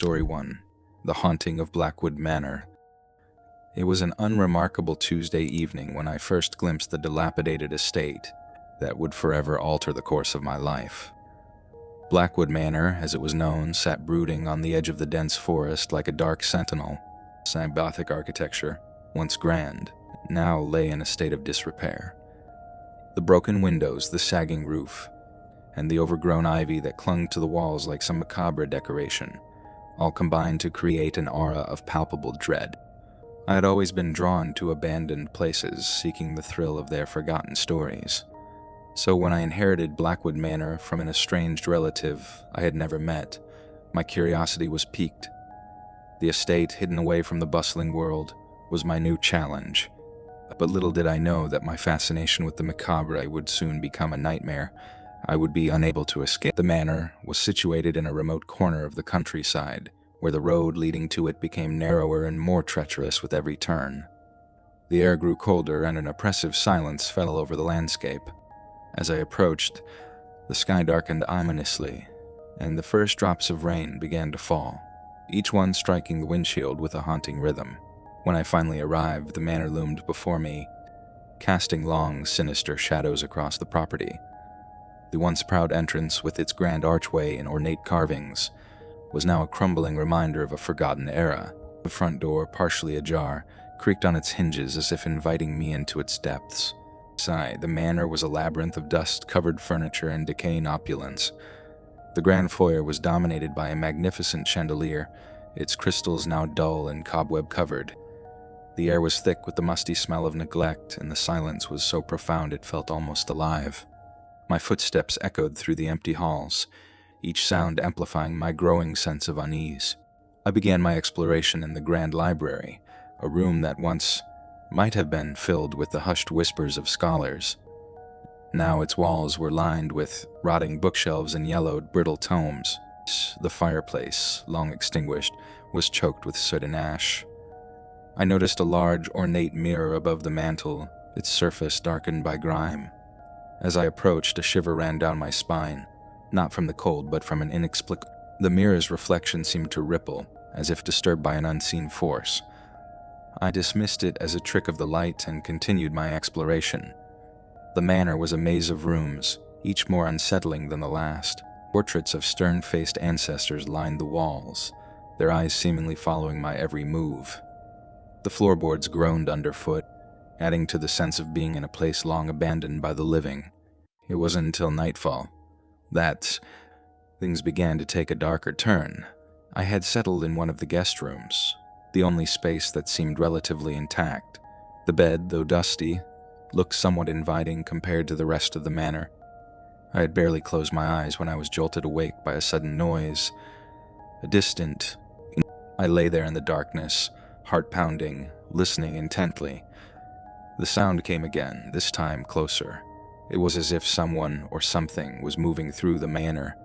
Story 1: The Haunting of Blackwood Manor. It was an unremarkable Tuesday evening when I first glimpsed the dilapidated estate that would forever alter the course of my life. Blackwood Manor, as it was known, sat brooding on the edge of the dense forest like a dark sentinel. Gothic architecture, once grand, now lay in a state of disrepair. The broken windows, the sagging roof, and the overgrown ivy that clung to the walls like some macabre decoration, all combined to create an aura of palpable dread. I had always been drawn to abandoned places, seeking the thrill of their forgotten stories. So when I inherited Blackwood Manor from an estranged relative I had never met, my curiosity was piqued. The estate, hidden away from the bustling world, was my new challenge. But little did I know that my fascination with the macabre would soon become a nightmare I would be unable to escape. The manor was situated in a remote corner of the countryside, where the road leading to it became narrower and more treacherous with every turn. The air grew colder and an oppressive silence fell over the landscape. As I approached, the sky darkened ominously, and the first drops of rain began to fall, each one striking the windshield with a haunting rhythm. When I finally arrived, the manor loomed before me, casting long, sinister shadows across the property. The once proud entrance, with its grand archway and ornate carvings, was now a crumbling reminder of a forgotten era. The front door, partially ajar, creaked on its hinges as if inviting me into its depths. Inside, the manor was a labyrinth of dust-covered furniture and decaying opulence. The grand foyer was dominated by a magnificent chandelier, its crystals now dull and cobweb-covered. The air was thick with the musty smell of neglect, and the silence was so profound it felt almost alive. My footsteps echoed through the empty halls, each sound amplifying my growing sense of unease. I began my exploration in the grand library, a room that once might have been filled with the hushed whispers of scholars. Now its walls were lined with rotting bookshelves and yellowed, brittle tomes. The fireplace, long extinguished, was choked with soot and ash. I noticed a large, ornate mirror above the mantel, its surface darkened by grime. As I approached, a shiver ran down my spine, not from the cold, but from an inexplicable... The mirror's reflection seemed to ripple, as if disturbed by an unseen force. I dismissed it as a trick of the light and continued my exploration. The manor was a maze of rooms, each more unsettling than the last. Portraits of stern-faced ancestors lined the walls, their eyes seemingly following my every move. The floorboards groaned underfoot, adding to the sense of being in a place long abandoned by the living. It wasn't until nightfall that things began to take a darker turn. I had settled in one of the guest rooms, the only space that seemed relatively intact. The bed, though dusty, looked somewhat inviting compared to the rest of the manor. I had barely closed my eyes when I was jolted awake by a sudden noise, a distant... I lay there in the darkness, heart pounding, listening intently. The sound came again, this time closer. It was as if someone or something was moving through the manor.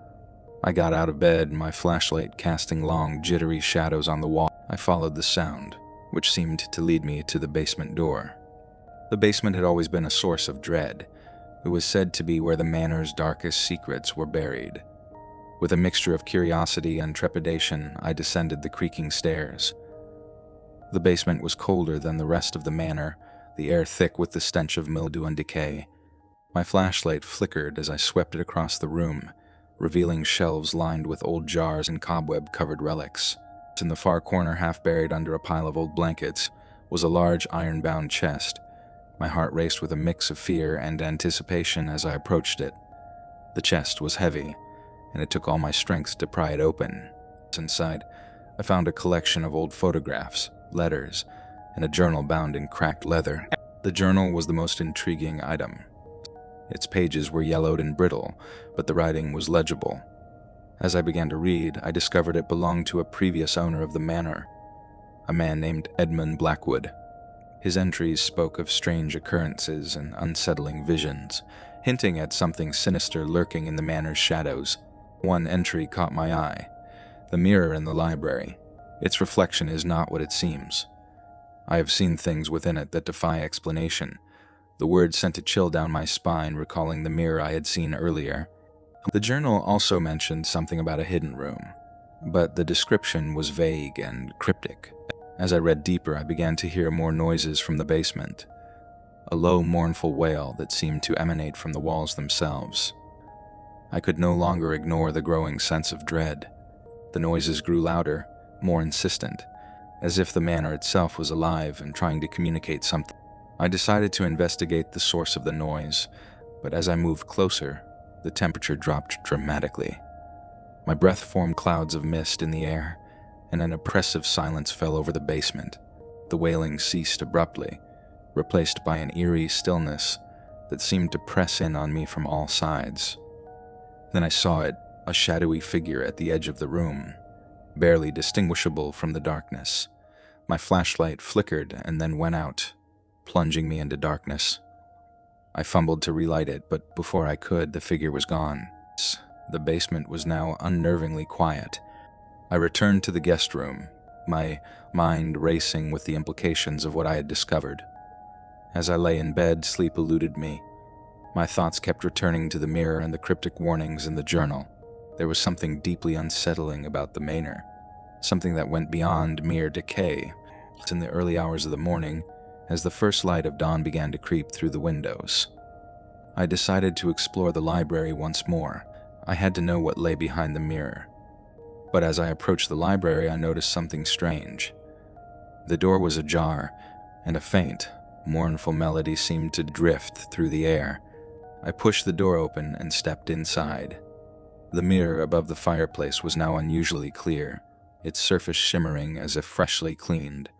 I got out of bed, my flashlight casting long, jittery shadows on the wall. I followed the sound, which seemed to lead me to the basement door. The basement had always been a source of dread. It was said to be where the manor's darkest secrets were buried. With a mixture of curiosity and trepidation, I descended the creaking stairs. The basement was colder than the rest of the manor, the air thick with the stench of mildew and decay. My flashlight flickered as I swept it across the room, revealing shelves lined with old jars and cobweb-covered relics. In the far corner, half buried under a pile of old blankets, was a large iron-bound chest. My heart raced with a mix of fear and anticipation as I approached it. The chest was heavy, and it took all my strength to pry it open. Inside, I found a collection of old photographs, letters, and a journal bound in cracked leather. The journal was the most intriguing item. Its pages were yellowed and brittle, but the writing was legible. As I began to read, I discovered it belonged to a previous owner of the manor, a man named Edmund Blackwood. His entries spoke of strange occurrences and unsettling visions, hinting at something sinister lurking in the manor's shadows. One entry caught my eye: the mirror in the library. Its reflection is not what it seems. I have seen things within it that defy explanation. The words sent a chill down my spine, recalling the mirror I had seen earlier. The journal also mentioned something about a hidden room, but the description was vague and cryptic. As I read deeper, I began to hear more noises from the basement, a low, mournful wail that seemed to emanate from the walls themselves. I could no longer ignore the growing sense of dread. The noises grew louder, more insistent, as if the manor itself was alive and trying to communicate something. I decided to investigate the source of the noise, but as I moved closer, the temperature dropped dramatically. My breath formed clouds of mist in the air, and an oppressive silence fell over the basement. The wailing ceased abruptly, replaced by an eerie stillness that seemed to press in on me from all sides. Then I saw it, a shadowy figure at the edge of the room, barely distinguishable from the darkness. My flashlight flickered and then went out, plunging me into darkness. I fumbled to relight it, but before I could, the figure was gone. The basement was now unnervingly quiet. I returned to the guest room, my mind racing with the implications of what I had discovered. As I lay in bed, sleep eluded me. My thoughts kept returning to the mirror and the cryptic warnings in the journal. There was something deeply unsettling about the Manor, something that went beyond mere decay. In the early hours of the morning, as the first light of dawn began to creep through the windows, I decided to explore the library once more. I had to know what lay behind the mirror. But as I approached the library, I noticed something strange. The door was ajar, and a faint, mournful melody seemed to drift through the air. I pushed the door open and stepped inside. The mirror above the fireplace was now unusually clear, its surface shimmering as if freshly cleaned.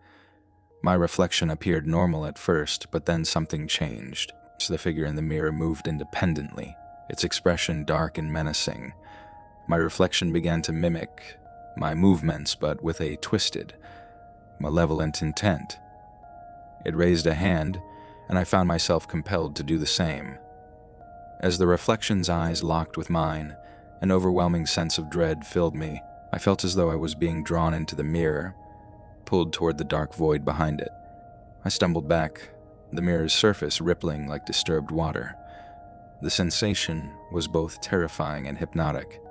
My reflection appeared normal at first, but then something changed. The figure in the mirror moved independently, its expression dark and menacing. My reflection began to mimic my movements, but with a twisted, malevolent intent. It raised a hand, and I found myself compelled to do the same. As the reflection's eyes locked with mine, an overwhelming sense of dread filled me. I felt as though I was being drawn into the mirror, pulled toward the dark void behind it. I stumbled back, the mirror's surface rippling like disturbed water. The sensation was both terrifying and hypnotic.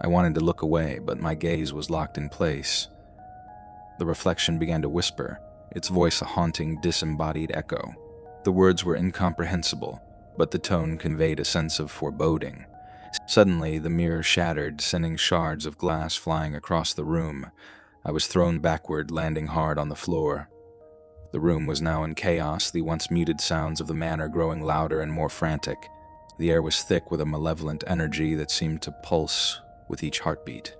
I wanted to look away, but my gaze was locked in place. The reflection began to whisper, its voice a haunting, disembodied echo. The words were incomprehensible, but the tone conveyed a sense of foreboding. Suddenly, the mirror shattered, sending shards of glass flying across the room. I was thrown backward, landing hard on the floor. The room was now in chaos, the once muted sounds of the manor growing louder and more frantic. The air was thick with a malevolent energy that seemed to pulse with each heartbeat.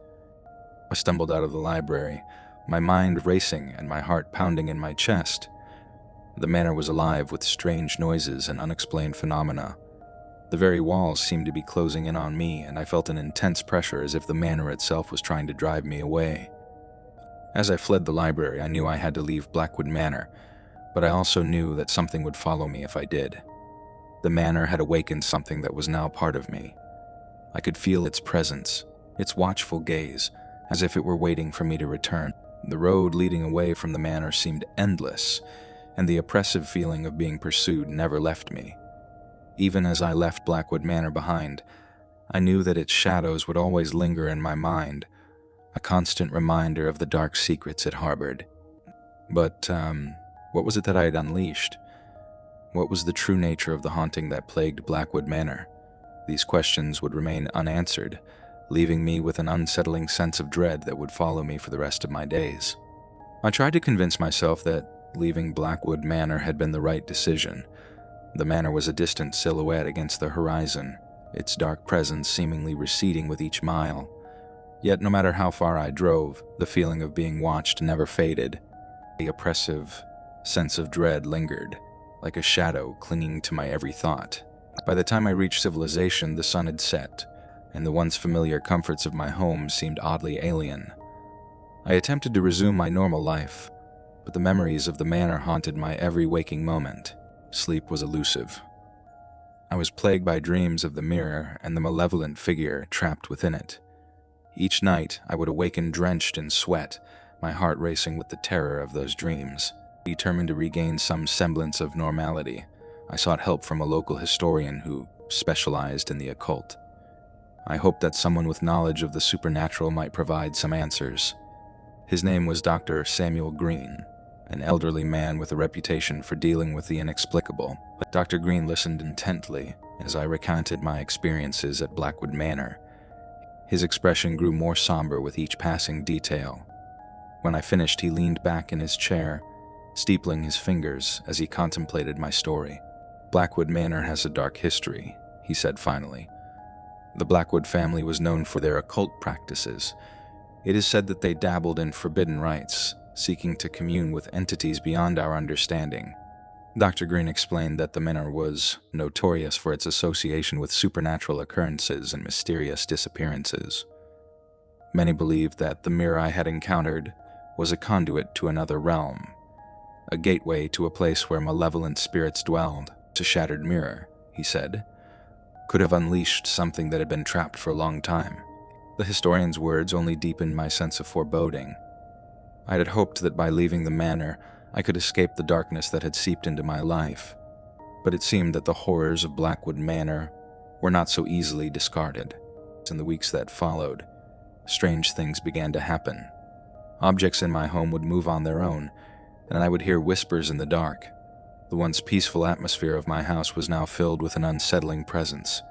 I stumbled out of the library, my mind racing and my heart pounding in my chest. The manor was alive with strange noises and unexplained phenomena. The very walls seemed to be closing in on me, and I felt an intense pressure as if the manor itself was trying to drive me away. As I fled the library, I knew I had to leave Blackwood Manor, but I also knew that something would follow me if I did. The manor had awakened something that was now part of me. I could feel its presence, its watchful gaze, as if it were waiting for me to return. The road leading away from the manor seemed endless, and the oppressive feeling of being pursued never left me. Even as I left Blackwood Manor behind, I knew that its shadows would always linger in my mind, a constant reminder of the dark secrets it harbored. But, what was it that I had unleashed? What was the true nature of the haunting that plagued Blackwood Manor? These questions would remain unanswered, leaving me with an unsettling sense of dread that would follow me for the rest of my days. I tried to convince myself that leaving Blackwood Manor had been the right decision. The manor was a distant silhouette against the horizon, its dark presence seemingly receding with each mile. Yet no matter how far I drove, the feeling of being watched never faded. The oppressive sense of dread lingered, like a shadow clinging to my every thought. By the time I reached civilization, the sun had set, and the once familiar comforts of my home seemed oddly alien. I attempted to resume my normal life, but the memories of the manor haunted my every waking moment. Sleep was elusive. I was plagued by dreams of the mirror and the malevolent figure trapped within it. Each night, I would awaken drenched in sweat, my heart racing with the terror of those dreams. Determined to regain some semblance of normality, I sought help from a local historian who specialized in the occult. I hoped that someone with knowledge of the supernatural might provide some answers. His name was Dr. Samuel Green, an elderly man with a reputation for dealing with the inexplicable. Dr. Green listened intently as I recounted my experiences at Blackwood Manor. His expression grew more somber with each passing detail. When I finished, he leaned back in his chair, steepling his fingers as he contemplated my story. "Blackwood Manor has a dark history," he said finally. "The Blackwood family was known for their occult practices. It is said that they dabbled in forbidden rites, seeking to commune with entities beyond our understanding." Dr. Green explained that the Manor was notorious for its association with supernatural occurrences and mysterious disappearances. Many believed that the mirror I had encountered was a conduit to another realm, a gateway to a place where malevolent spirits dwelled. "A shattered mirror," he said, "could have unleashed something that had been trapped for a long time." The historian's words only deepened my sense of foreboding. I had hoped that by leaving the manor, I could escape the darkness that had seeped into my life, but it seemed that the horrors of Blackwood Manor were not so easily discarded. In the weeks that followed, strange things began to happen. Objects in my home would move on their own, and I would hear whispers in the dark. The once peaceful atmosphere of my house was now filled with an unsettling presence.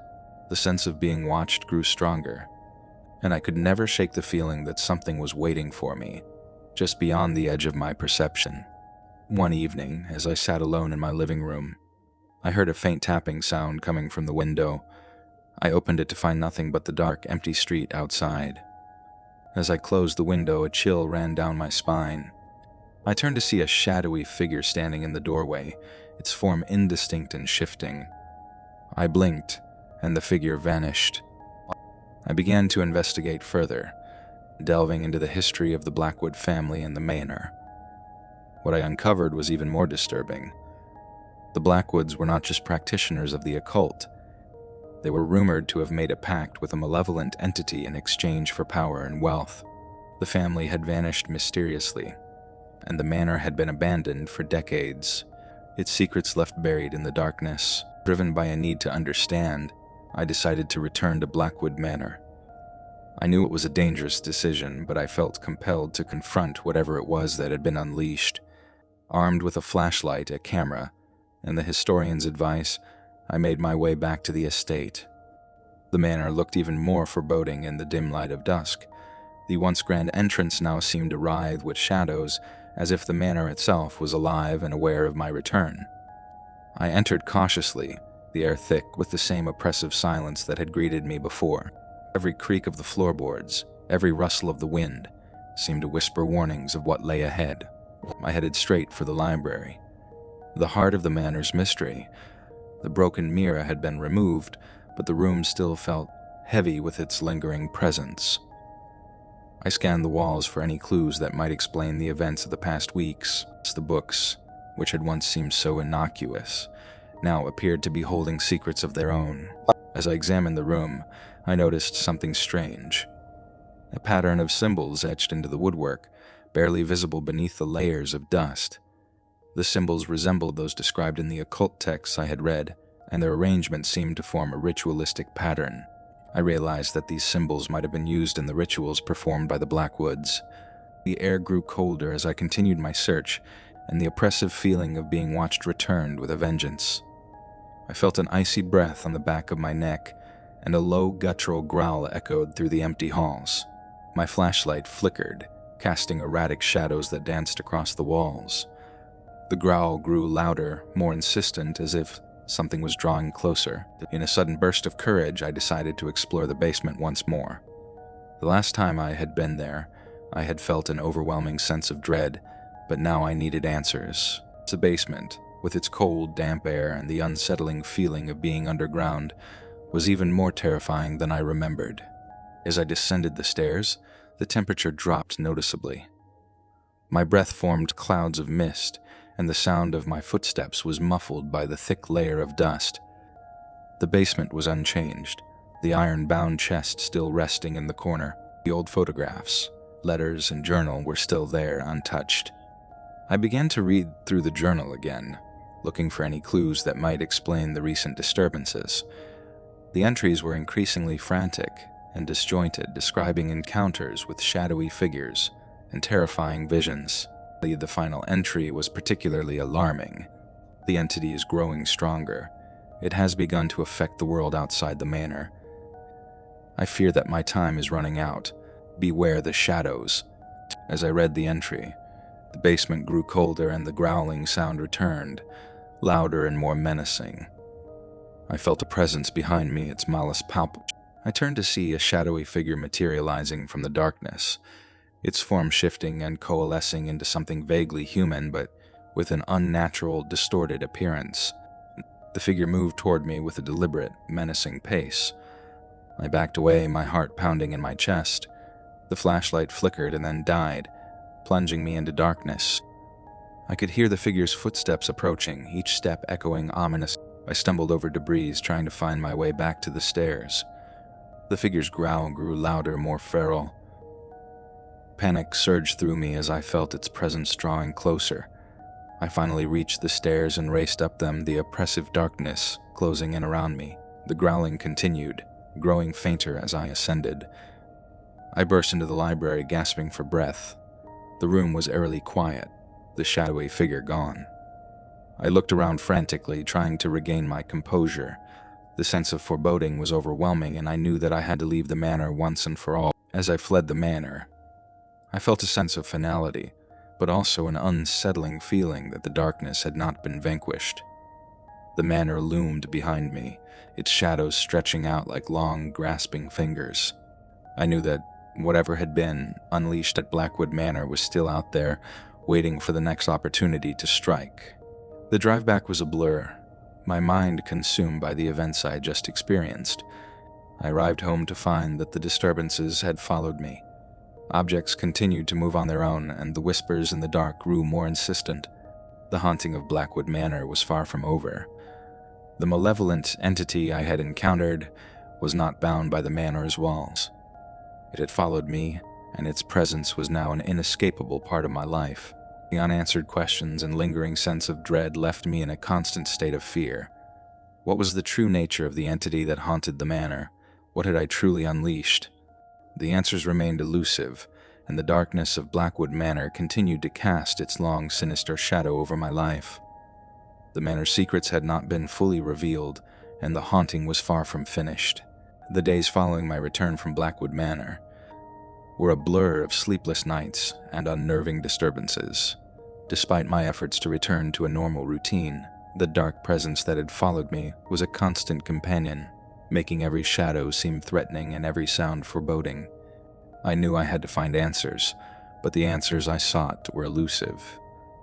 The sense of being watched grew stronger, and I could never shake the feeling that something was waiting for me, just beyond the edge of my perception. One evening, as I sat alone in my living room, I heard a faint tapping sound coming from the window. I opened it to find nothing but the dark, empty street outside. As I closed the window, a chill ran down my spine. I turned to see a shadowy figure standing in the doorway, its form indistinct and shifting. I blinked, and the figure vanished. I began to investigate further, delving into the history of the Blackwood family and the Manor. What I uncovered was even more disturbing. The Blackwoods were not just practitioners of the occult. They were rumored to have made a pact with a malevolent entity in exchange for power and wealth. The family had vanished mysteriously, and the manor had been abandoned for decades, its secrets left buried in the darkness. Driven by a need to understand, I decided to return to Blackwood Manor. I knew it was a dangerous decision, but I felt compelled to confront whatever it was that had been unleashed. Armed with a flashlight, a camera, and the historian's advice, I made my way back to the estate. The manor looked even more foreboding in the dim light of dusk. The once grand entrance now seemed to writhe with shadows, as if the manor itself was alive and aware of my return. I entered cautiously, the air thick with the same oppressive silence that had greeted me before. Every creak of the floorboards, every rustle of the wind, seemed to whisper warnings of what lay ahead. I headed straight for the library, the heart of the manor's mystery. The broken mirror had been removed, but the room still felt heavy with its lingering presence. I scanned the walls for any clues that might explain the events of the past weeks. The books, which had once seemed so innocuous, now appeared to be holding secrets of their own. As I examined the room, I noticed something strange. A pattern of symbols etched into the woodwork, barely visible beneath the layers of dust. The symbols resembled those described in the occult texts I had read, and their arrangement seemed to form a ritualistic pattern. I realized that these symbols might have been used in the rituals performed by the Blackwoods. The air grew colder as I continued my search, and the oppressive feeling of being watched returned with a vengeance. I felt an icy breath on the back of my neck, and a low guttural growl echoed through the empty halls. My flashlight flickered, casting erratic shadows that danced across the walls. The growl grew louder, more insistent, as if something was drawing closer. In a sudden burst of courage, I decided to explore the basement once more. The last time I had been there, I had felt an overwhelming sense of dread, but now I needed answers. The basement, with its cold, damp air and the unsettling feeling of being underground, was even more terrifying than I remembered. As I descended the stairs, the temperature dropped noticeably. My breath formed clouds of mist, and the sound of my footsteps was muffled by the thick layer of dust. The basement was unchanged, the iron-bound chest still resting in the corner. The old photographs, letters, and journal were still there, untouched. I began to read through the journal again, looking for any clues that might explain the recent disturbances. The entries were increasingly frantic and disjointed, describing encounters with shadowy figures and terrifying visions. The final entry was particularly alarming. The entity is growing stronger. It has begun to affect the world outside the manor. I fear that my time is running out. Beware the shadows. As I read the entry, the basement grew colder and the growling sound returned, louder and more menacing. I felt a presence behind me, its malice palpable. I turned to see a shadowy figure materializing from the darkness, its form shifting and coalescing into something vaguely human, but with an unnatural, distorted appearance. The figure moved toward me with a deliberate, menacing pace. I backed away, my heart pounding in my chest. The flashlight flickered and then died, plunging me into darkness. I could hear the figure's footsteps approaching, each step echoing ominous. I stumbled over debris, trying to find my way back to the stairs. The figure's growl grew louder, more feral. Panic surged through me as I felt its presence drawing closer. I finally reached the stairs and raced up them, the oppressive darkness closing in around me. The growling continued, growing fainter as I ascended. I burst into the library, gasping for breath. The room was eerily quiet, the shadowy figure gone. I looked around frantically, trying to regain my composure. The sense of foreboding was overwhelming, and I knew that I had to leave the manor once and for all. As I fled the manor, I felt a sense of finality, but also an unsettling feeling that the darkness had not been vanquished. The manor loomed behind me, its shadows stretching out like long, grasping fingers. I knew that whatever had been unleashed at Blackwood Manor was still out there, waiting for the next opportunity to strike. The drive back was a blur, my mind consumed by the events I had just experienced. I arrived home to find that the disturbances had followed me. Objects continued to move on their own, and the whispers in the dark grew more insistent. The haunting of Blackwood Manor was far from over. The malevolent entity I had encountered was not bound by the manor's walls. It had followed me, and its presence was now an inescapable part of my life. The unanswered questions and lingering sense of dread left me in a constant state of fear. What was the true nature of the entity that haunted the manor? What had I truly unleashed? The answers remained elusive, and the darkness of Blackwood Manor continued to cast its long, sinister shadow over my life. The manor's secrets had not been fully revealed, and the haunting was far from finished. The days following my return from Blackwood Manor were a blur of sleepless nights and unnerving disturbances. Despite my efforts to return to a normal routine, the dark presence that had followed me was a constant companion, making every shadow seem threatening and every sound foreboding. I knew I had to find answers, but the answers I sought were elusive,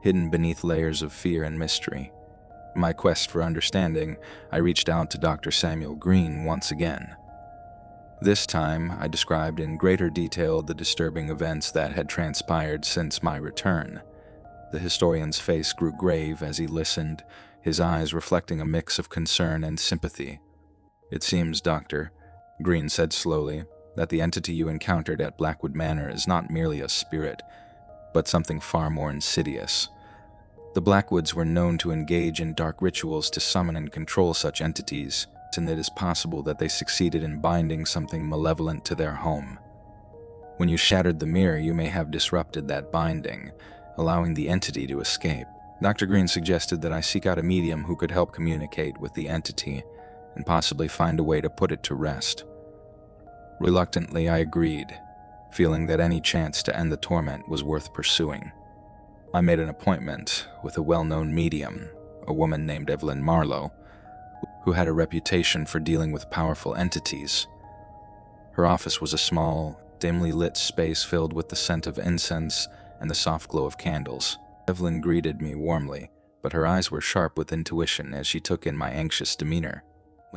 hidden beneath layers of fear and mystery. In my quest for understanding, I reached out to Dr. Samuel Green once again. This time, I described in greater detail the disturbing events that had transpired since my return. The historian's face grew grave as he listened, his eyes reflecting a mix of concern and sympathy. "It seems, Doctor," Green said slowly, "that the entity you encountered at Blackwood Manor is not merely a spirit, but something far more insidious. The Blackwoods were known to engage in dark rituals to summon and control such entities, and it is possible that they succeeded in binding something malevolent to their home. When you shattered the mirror, you may have disrupted that binding, allowing the entity to escape. Dr. Green suggested that I seek out a medium who could help communicate with the entity and possibly find a way to put it to rest." Reluctantly, I agreed, feeling that any chance to end the torment was worth pursuing. I made an appointment with a well-known medium, a woman named Evelyn Marlowe, who had a reputation for dealing with powerful entities. Her office was a small, dimly lit space filled with the scent of incense and the soft glow of candles. Evelyn greeted me warmly, but her eyes were sharp with intuition as she took in my anxious demeanor.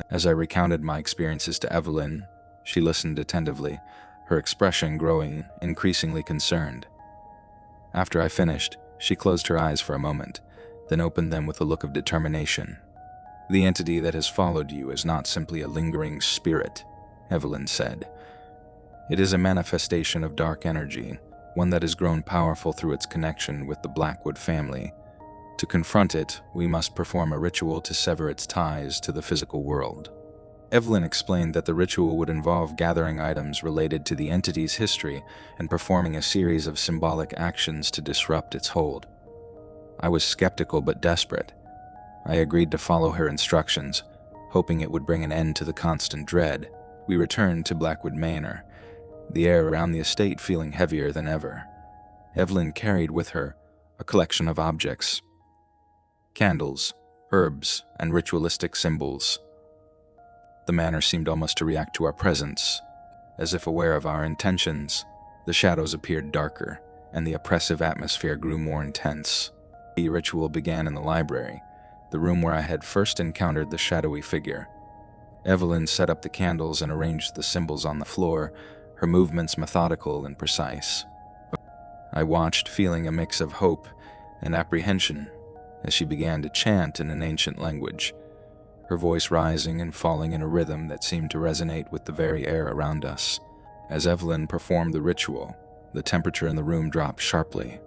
As I recounted my experiences to Evelyn, she listened attentively, her expression growing increasingly concerned. After I finished, she closed her eyes for a moment, then opened them with a look of determination. "The entity that has followed you is not simply a lingering spirit," Evelyn said. "It is a manifestation of dark energy, one that has grown powerful through its connection with the Blackwood family. To confront it, we must perform a ritual to sever its ties to the physical world." Evelyn explained that the ritual would involve gathering items related to the entity's history and performing a series of symbolic actions to disrupt its hold. I was skeptical but desperate. I agreed to follow her instructions, hoping it would bring an end to the constant dread. We returned to Blackwood Manor, the air around the estate feeling heavier than ever. Evelyn carried with her a collection of objects: candles, herbs, and ritualistic symbols. The manor seemed almost to react to our presence. As if aware of our intentions, the shadows appeared darker, and the oppressive atmosphere grew more intense. The ritual began in the library, the room where I had first encountered the shadowy figure. Evelyn set up the candles and arranged the symbols on the floor, her movements methodical and precise. I watched, feeling a mix of hope and apprehension as she began to chant in an ancient language, her voice rising and falling in a rhythm that seemed to resonate with the very air around us. As Evelyn performed the ritual, the temperature in the room dropped sharply.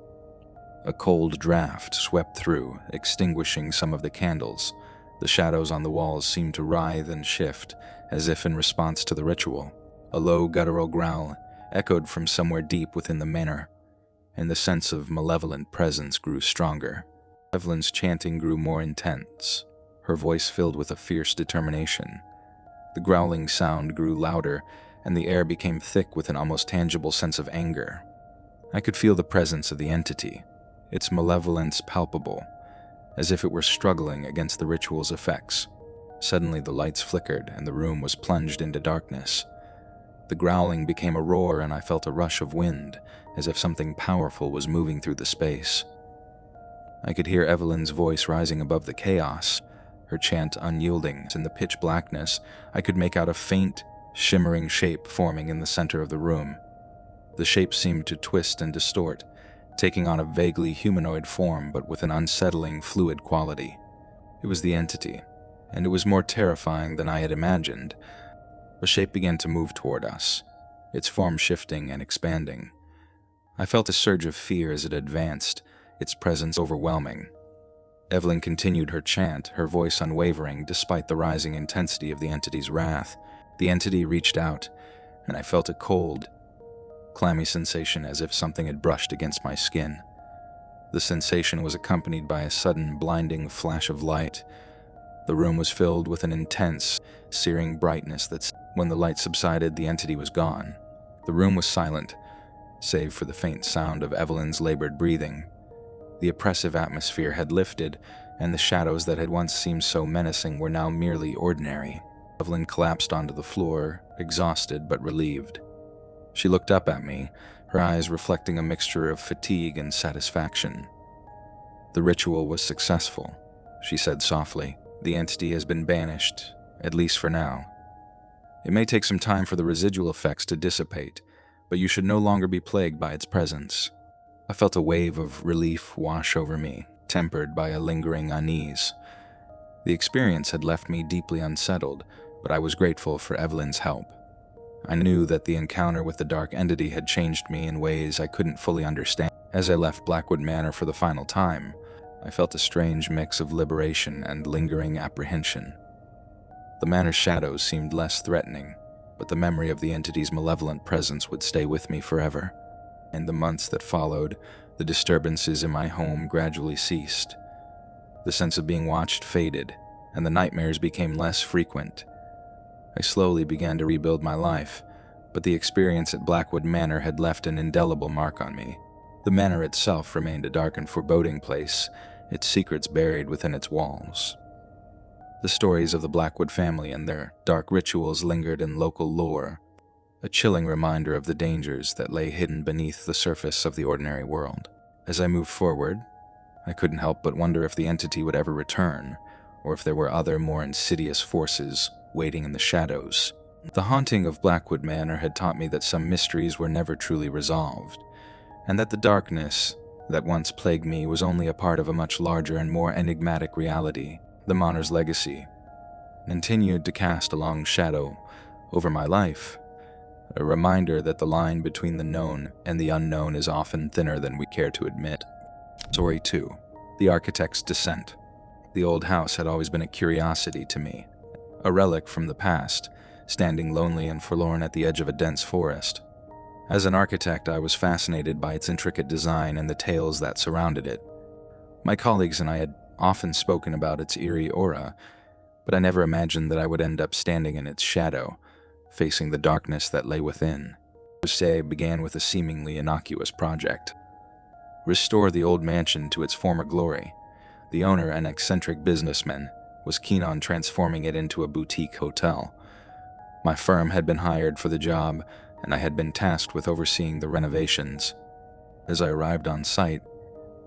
A cold draft swept through, extinguishing some of the candles. The shadows on the walls seemed to writhe and shift, as if in response to the ritual. A low guttural growl echoed from somewhere deep within the manor, and the sense of malevolent presence grew stronger. Evelyn's chanting grew more intense, her voice filled with a fierce determination. The growling sound grew louder, and the air became thick with an almost tangible sense of anger. I could feel the presence of the entity, its malevolence palpable, as if it were struggling against the ritual's effects. Suddenly the lights flickered, and the room was plunged into darkness. The growling became a roar, and I felt a rush of wind, as if something powerful was moving through the space. I could hear Evelyn's voice rising above the chaos, her chant unyielding. In the pitch blackness, I could make out a faint, shimmering shape forming in the center of the room. The shape seemed to twist and distort, taking on a vaguely humanoid form but with an unsettling, fluid quality. It was the entity, and it was more terrifying than I had imagined. The shape began to move toward us, its form shifting and expanding. I felt a surge of fear as it advanced, its presence overwhelming. Evelyn continued her chant, her voice unwavering despite the rising intensity of the entity's wrath. The entity reached out, and I felt a cold, clammy sensation as if something had brushed against my skin. The sensation was accompanied by a sudden, blinding flash of light. The room was filled with an intense, searing brightness that, when the light subsided, the entity was gone. The room was silent, save for the faint sound of Evelyn's labored breathing. The oppressive atmosphere had lifted, and the shadows that had once seemed so menacing were now merely ordinary. Evelyn collapsed onto the floor, exhausted but relieved. She looked up at me, her eyes reflecting a mixture of fatigue and satisfaction. "The ritual was successful," she said softly. "The entity has been banished, at least for now. It may take some time for the residual effects to dissipate, but you should no longer be plagued by its presence." I felt a wave of relief wash over me, tempered by a lingering unease. The experience had left me deeply unsettled, but I was grateful for Evelyn's help. I knew that the encounter with the dark entity had changed me in ways I couldn't fully understand. As I left Blackwood Manor for the final time, I felt a strange mix of liberation and lingering apprehension. The manor's shadows seemed less threatening, but the memory of the entity's malevolent presence would stay with me forever. In the months that followed, the disturbances in my home gradually ceased. The sense of being watched faded, and the nightmares became less frequent. I slowly began to rebuild my life, but the experience at Blackwood Manor had left an indelible mark on me. The manor itself remained a dark and foreboding place, its secrets buried within its walls. The stories of the Blackwood family and their dark rituals lingered in local lore, a chilling reminder of the dangers that lay hidden beneath the surface of the ordinary world. As I moved forward, I couldn't help but wonder if the entity would ever return, or if there were other, more insidious forces waiting in the shadows. The haunting of Blackwood Manor had taught me that some mysteries were never truly resolved, and that the darkness that once plagued me was only a part of a much larger and more enigmatic reality. The Manor's legacy continued to cast a long shadow over my life, a reminder that the line between the known and the unknown is often thinner than we care to admit. Story 2. The Architect's Descent. The old house had always been a curiosity to me. a relic from the past, standing lonely and forlorn at the edge of a dense forest. As an architect, I was fascinated by its intricate design and the tales that surrounded it. My colleagues and I had often spoken about its eerie aura, but I never imagined that I would end up standing in its shadow, facing the darkness that lay within. This day began with a seemingly innocuous project: restore the old mansion to its former glory. The owner, an eccentric businessman, was keen on transforming it into a boutique hotel. My firm had been hired for the job, and I had been tasked with overseeing the renovations. As I arrived on site,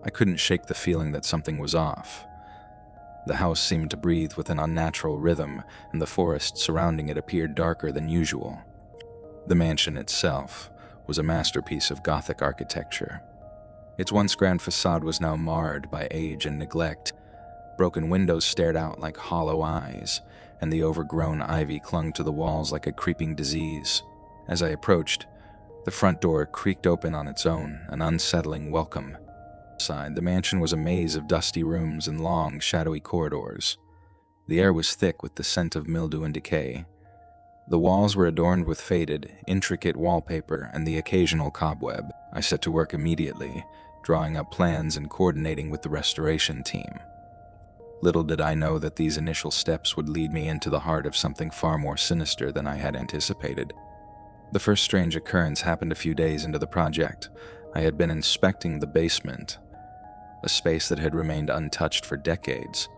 I couldn't shake the feeling that something was off. The house seemed to breathe with an unnatural rhythm, and the forest surrounding it appeared darker than usual. The mansion itself was a masterpiece of Gothic architecture. Its once grand facade was now marred by age and neglect. Broken windows stared out like hollow eyes, and the overgrown ivy clung to the walls like a creeping disease. As I approached, the front door creaked open on its own, an unsettling welcome. Inside, the mansion was a maze of dusty rooms and long, shadowy corridors. The air was thick with the scent of mildew and decay. The walls were adorned with faded, intricate wallpaper and the occasional cobweb. I set to work immediately, drawing up plans and coordinating with the restoration team. Little did I know that these initial steps would lead me into the heart of something far more sinister than I had anticipated. The first strange occurrence happened a few days into the project. I had been inspecting the basement, a space that had remained untouched for decades.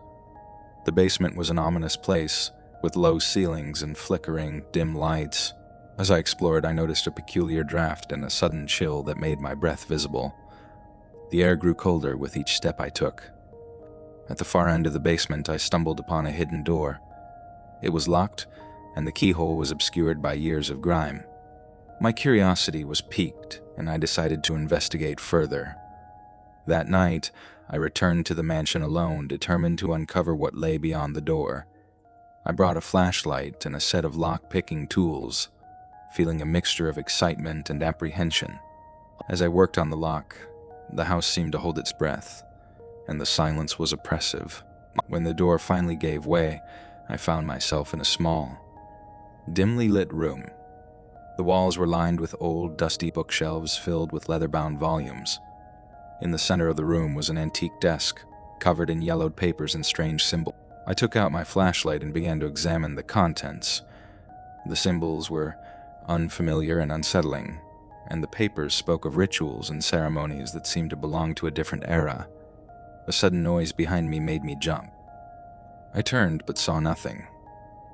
The basement was an ominous place, with low ceilings and flickering, dim lights. As I explored, I noticed a peculiar draft and a sudden chill that made my breath visible. The air grew colder with each step I took. At the far end of the basement, I stumbled upon a hidden door. It was locked, and the keyhole was obscured by years of grime. My curiosity was piqued, and I decided to investigate further. That night, I returned to the mansion alone, determined to uncover what lay beyond the door. I brought a flashlight and a set of lock-picking tools, feeling a mixture of excitement and apprehension. As I worked on the lock, the house seemed to hold its breath, and the silence was oppressive. When the door finally gave way, I found myself in a small, dimly lit room. The walls were lined with old, dusty bookshelves filled with leather-bound volumes. In the center of the room was an antique desk, covered in yellowed papers and strange symbols. I took out my flashlight and began to examine the contents. The symbols were unfamiliar and unsettling, and the papers spoke of rituals and ceremonies that seemed to belong to a different era. A sudden noise behind me made me jump. I turned but saw nothing.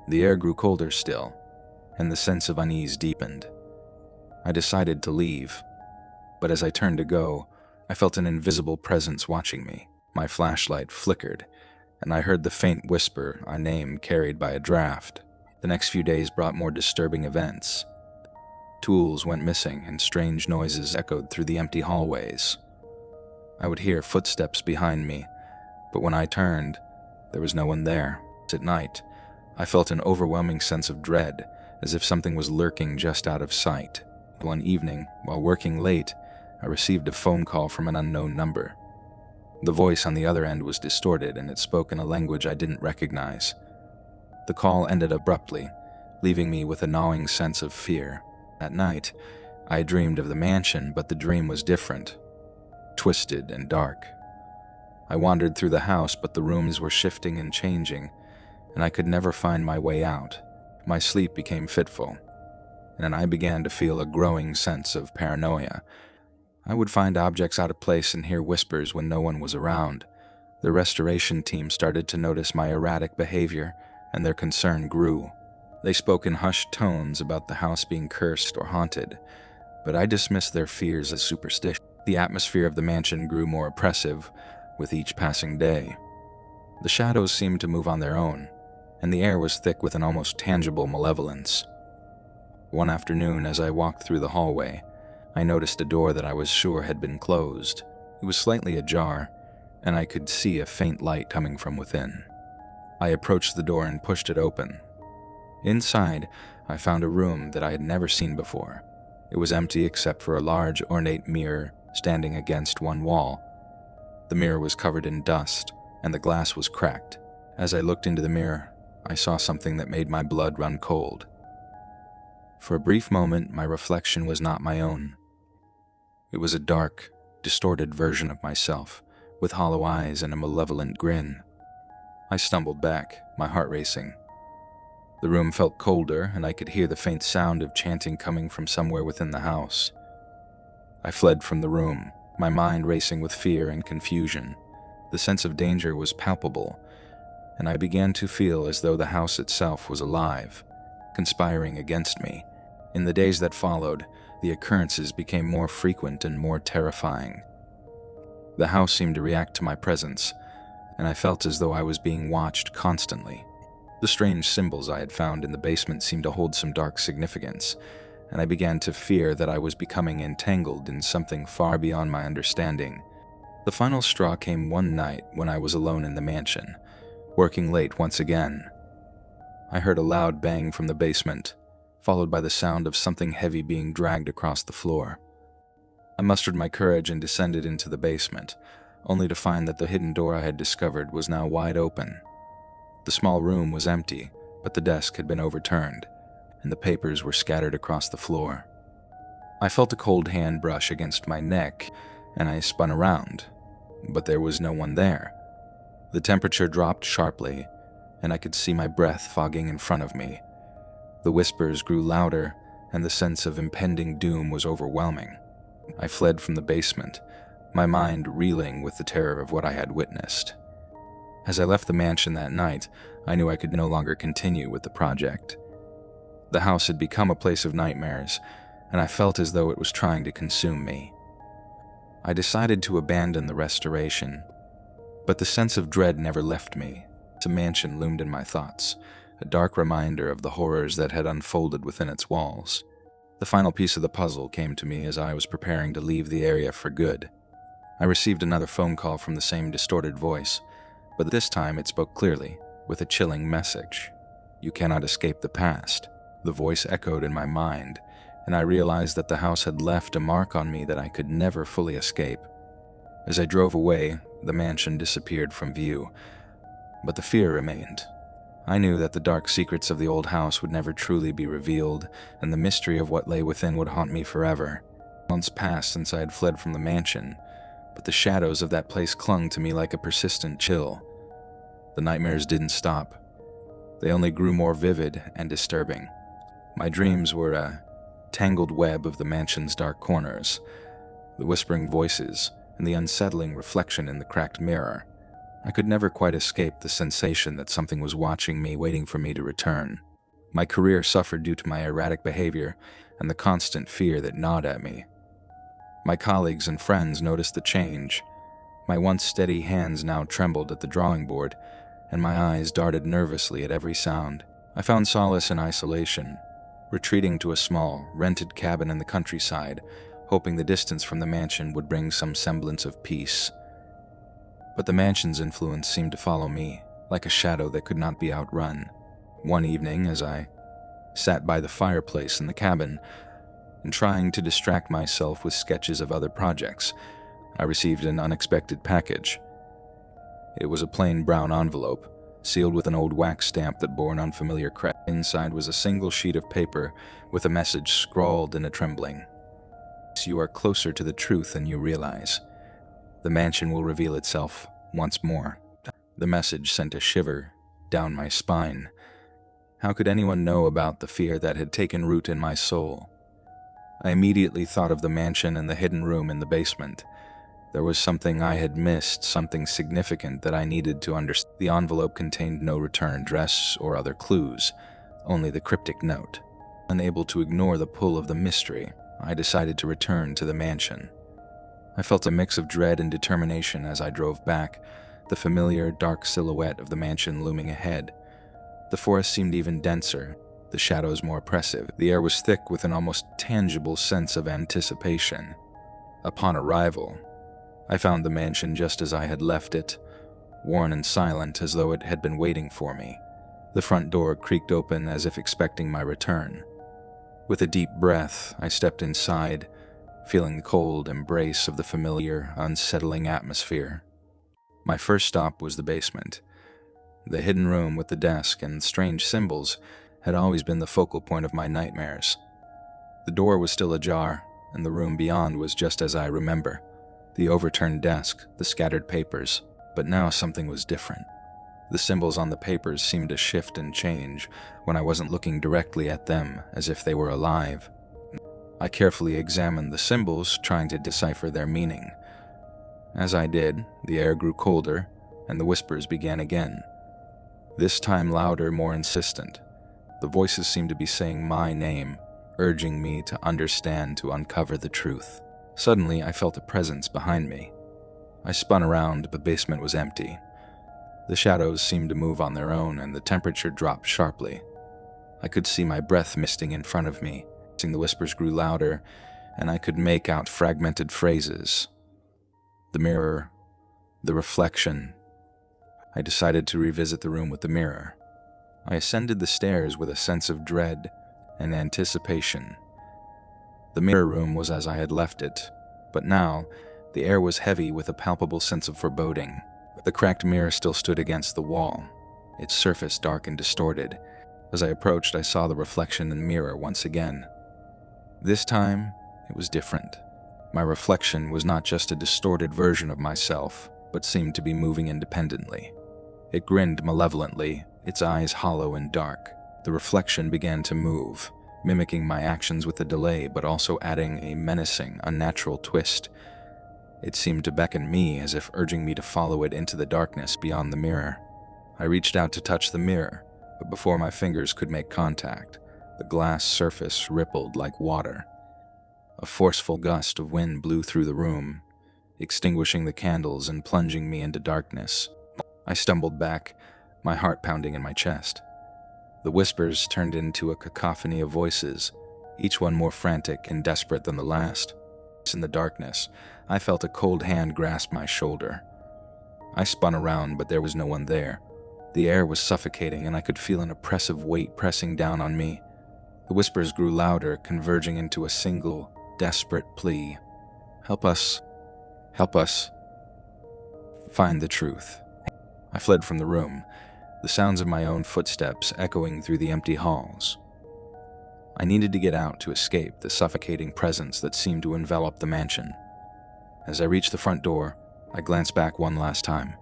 The air grew colder still, and the sense of unease deepened. I decided to leave, but as I turned to go, I felt an invisible presence watching me. My flashlight flickered, and I heard the faint whisper, a name carried by a draft. The next few days brought more disturbing events. Tools went missing, and strange noises echoed through the empty hallways. I would hear footsteps behind me, but when I turned, there was no one there. At night, I felt an overwhelming sense of dread, as if something was lurking just out of sight. One evening, while working late, I received a phone call from an unknown number. The voice on the other end was distorted, and it spoke in a language I didn't recognize. The call ended abruptly, leaving me with a gnawing sense of fear. At night, I dreamed of the mansion, but the dream was different, twisted and dark. I wandered through the house, but the rooms were shifting and changing, and I could never find my way out. My sleep became fitful, and I began to feel a growing sense of paranoia. I would find objects out of place and hear whispers when no one was around. The restoration team started to notice my erratic behavior, and their concern grew. They spoke in hushed tones about the house being cursed or haunted, but I dismissed their fears as superstition. The atmosphere of the mansion grew more oppressive with each passing day. The shadows seemed to move on their own, and the air was thick with an almost tangible malevolence. One afternoon, as I walked through the hallway, I noticed a door that I was sure had been closed. It was slightly ajar, and I could see a faint light coming from within. I approached the door and pushed it open. Inside, I found a room that I had never seen before. It was empty except for a large, ornate mirror standing against one wall. The mirror was covered in dust, and the glass was cracked. As I looked into the mirror, I saw something that made my blood run cold. For a brief moment, my reflection was not my own. It was a dark, distorted version of myself, with hollow eyes and a malevolent grin. I stumbled back, my heart racing. The room felt colder, and I could hear the faint sound of chanting coming from somewhere within the house. I fled from the room, my mind racing with fear and confusion. The sense of danger was palpable, and I began to feel as though the house itself was alive, conspiring against me. In the days that followed, the occurrences became more frequent and more terrifying. The house seemed to react to my presence, and I felt as though I was being watched constantly. The strange symbols I had found in the basement seemed to hold some dark significance, and I began to fear that I was becoming entangled in something far beyond my understanding. The final straw came one night when I was alone in the mansion, working late once again. I heard a loud bang from the basement, followed by the sound of something heavy being dragged across the floor. I mustered my courage and descended into the basement, only to find that the hidden door I had discovered was now wide open. The small room was empty, but the desk had been overturned, and the papers were scattered across the floor. I felt a cold hand brush against my neck, and I spun around, but there was no one there. The temperature dropped sharply, and I could see my breath fogging in front of me. The whispers grew louder, and the sense of impending doom was overwhelming. I fled from the basement, my mind reeling with the terror of what I had witnessed. As I left the mansion that night, I knew I could no longer continue with the project. The house had become a place of nightmares, and I felt as though it was trying to consume me. I decided to abandon the restoration, but the sense of dread never left me. The mansion loomed in my thoughts, a dark reminder of the horrors that had unfolded within its walls. The final piece of the puzzle came to me as I was preparing to leave the area for good. I received another phone call from the same distorted voice, but this time it spoke clearly, with a chilling message. "You cannot escape the past." The voice echoed in my mind, and I realized that the house had left a mark on me that I could never fully escape. As I drove away, the mansion disappeared from view, but the fear remained. I knew that the dark secrets of the old house would never truly be revealed, and the mystery of what lay within would haunt me forever. Months passed since I had fled from the mansion, but the shadows of that place clung to me like a persistent chill. The nightmares didn't stop. They only grew more vivid and disturbing. My dreams were a tangled web of the mansion's dark corners, the whispering voices, and the unsettling reflection in the cracked mirror. I could never quite escape the sensation that something was watching me, waiting for me to return. My career suffered due to my erratic behavior and the constant fear that gnawed at me. My colleagues and friends noticed the change. My once steady hands now trembled at the drawing board, and my eyes darted nervously at every sound. I found solace in isolation, retreating to a small, rented cabin in the countryside, hoping the distance from the mansion would bring some semblance of peace. But the mansion's influence seemed to follow me, like a shadow that could not be outrun. One evening, as I sat by the fireplace in the cabin, and trying to distract myself with sketches of other projects, I received an unexpected package. It was a plain brown envelope, sealed with an old wax stamp that bore an unfamiliar crest. Inside was a single sheet of paper with a message scrawled in a trembling. "You are closer to the truth than you realize. The mansion will reveal itself once more." The message sent a shiver down my spine. How could anyone know about the fear that had taken root in my soul? I immediately thought of the mansion and the hidden room in the basement. There was something I had missed, something significant that I needed to understand. The envelope contained no return address or other clues, only the cryptic note. Unable to ignore the pull of the mystery, I decided to return to the mansion. I felt a mix of dread and determination as I drove back, the familiar, dark silhouette of the mansion looming ahead. The forest seemed even denser, the shadows more oppressive. The air was thick with an almost tangible sense of anticipation. Upon arrival, I found the mansion just as I had left it, worn and silent as though it had been waiting for me. The front door creaked open as if expecting my return. With a deep breath, I stepped inside, feeling the cold embrace of the familiar, unsettling atmosphere. My first stop was the basement. The hidden room with the desk and strange symbols had always been the focal point of my nightmares. The door was still ajar, and the room beyond was just as I remember. The overturned desk, the scattered papers, but now something was different. The symbols on the papers seemed to shift and change when I wasn't looking directly at them, as if they were alive. I carefully examined the symbols, trying to decipher their meaning. As I did, the air grew colder, and the whispers began again. This time louder, more insistent. The voices seemed to be saying my name, urging me to understand, to uncover the truth. Suddenly, I felt a presence behind me. I spun around, but the basement was empty. The shadows seemed to move on their own, and the temperature dropped sharply. I could see my breath misting in front of me. The whispers grew louder, and I could make out fragmented phrases. The mirror, the reflection. I decided to revisit the room with the mirror. I ascended the stairs with a sense of dread and anticipation. The mirror room was as I had left it, but now the air was heavy with a palpable sense of foreboding. The cracked mirror still stood against the wall, its surface dark and distorted. As I approached, I saw the reflection in the mirror once again. This time, it was different. My reflection was not just a distorted version of myself, but seemed to be moving independently. It grinned malevolently, its eyes hollow and dark. The reflection began to move, mimicking my actions with a delay, but also adding a menacing, unnatural twist. It seemed to beckon me, as if urging me to follow it into the darkness beyond the mirror. I reached out to touch the mirror, but before my fingers could make contact, the glass surface rippled like water. A forceful gust of wind blew through the room, extinguishing the candles and plunging me into darkness. I stumbled back, my heart pounding in my chest. The whispers turned into a cacophony of voices, each one more frantic and desperate than the last. In the darkness, I felt a cold hand grasp my shoulder. I spun around, but there was no one there. The air was suffocating, and I could feel an oppressive weight pressing down on me. The whispers grew louder, converging into a single, desperate plea. Help us. Help us. Find the truth. I fled from the room, the sounds of my own footsteps echoing through the empty halls. I needed to get out to escape the suffocating presence that seemed to envelop the mansion. As I reached the front door, I glanced back one last time.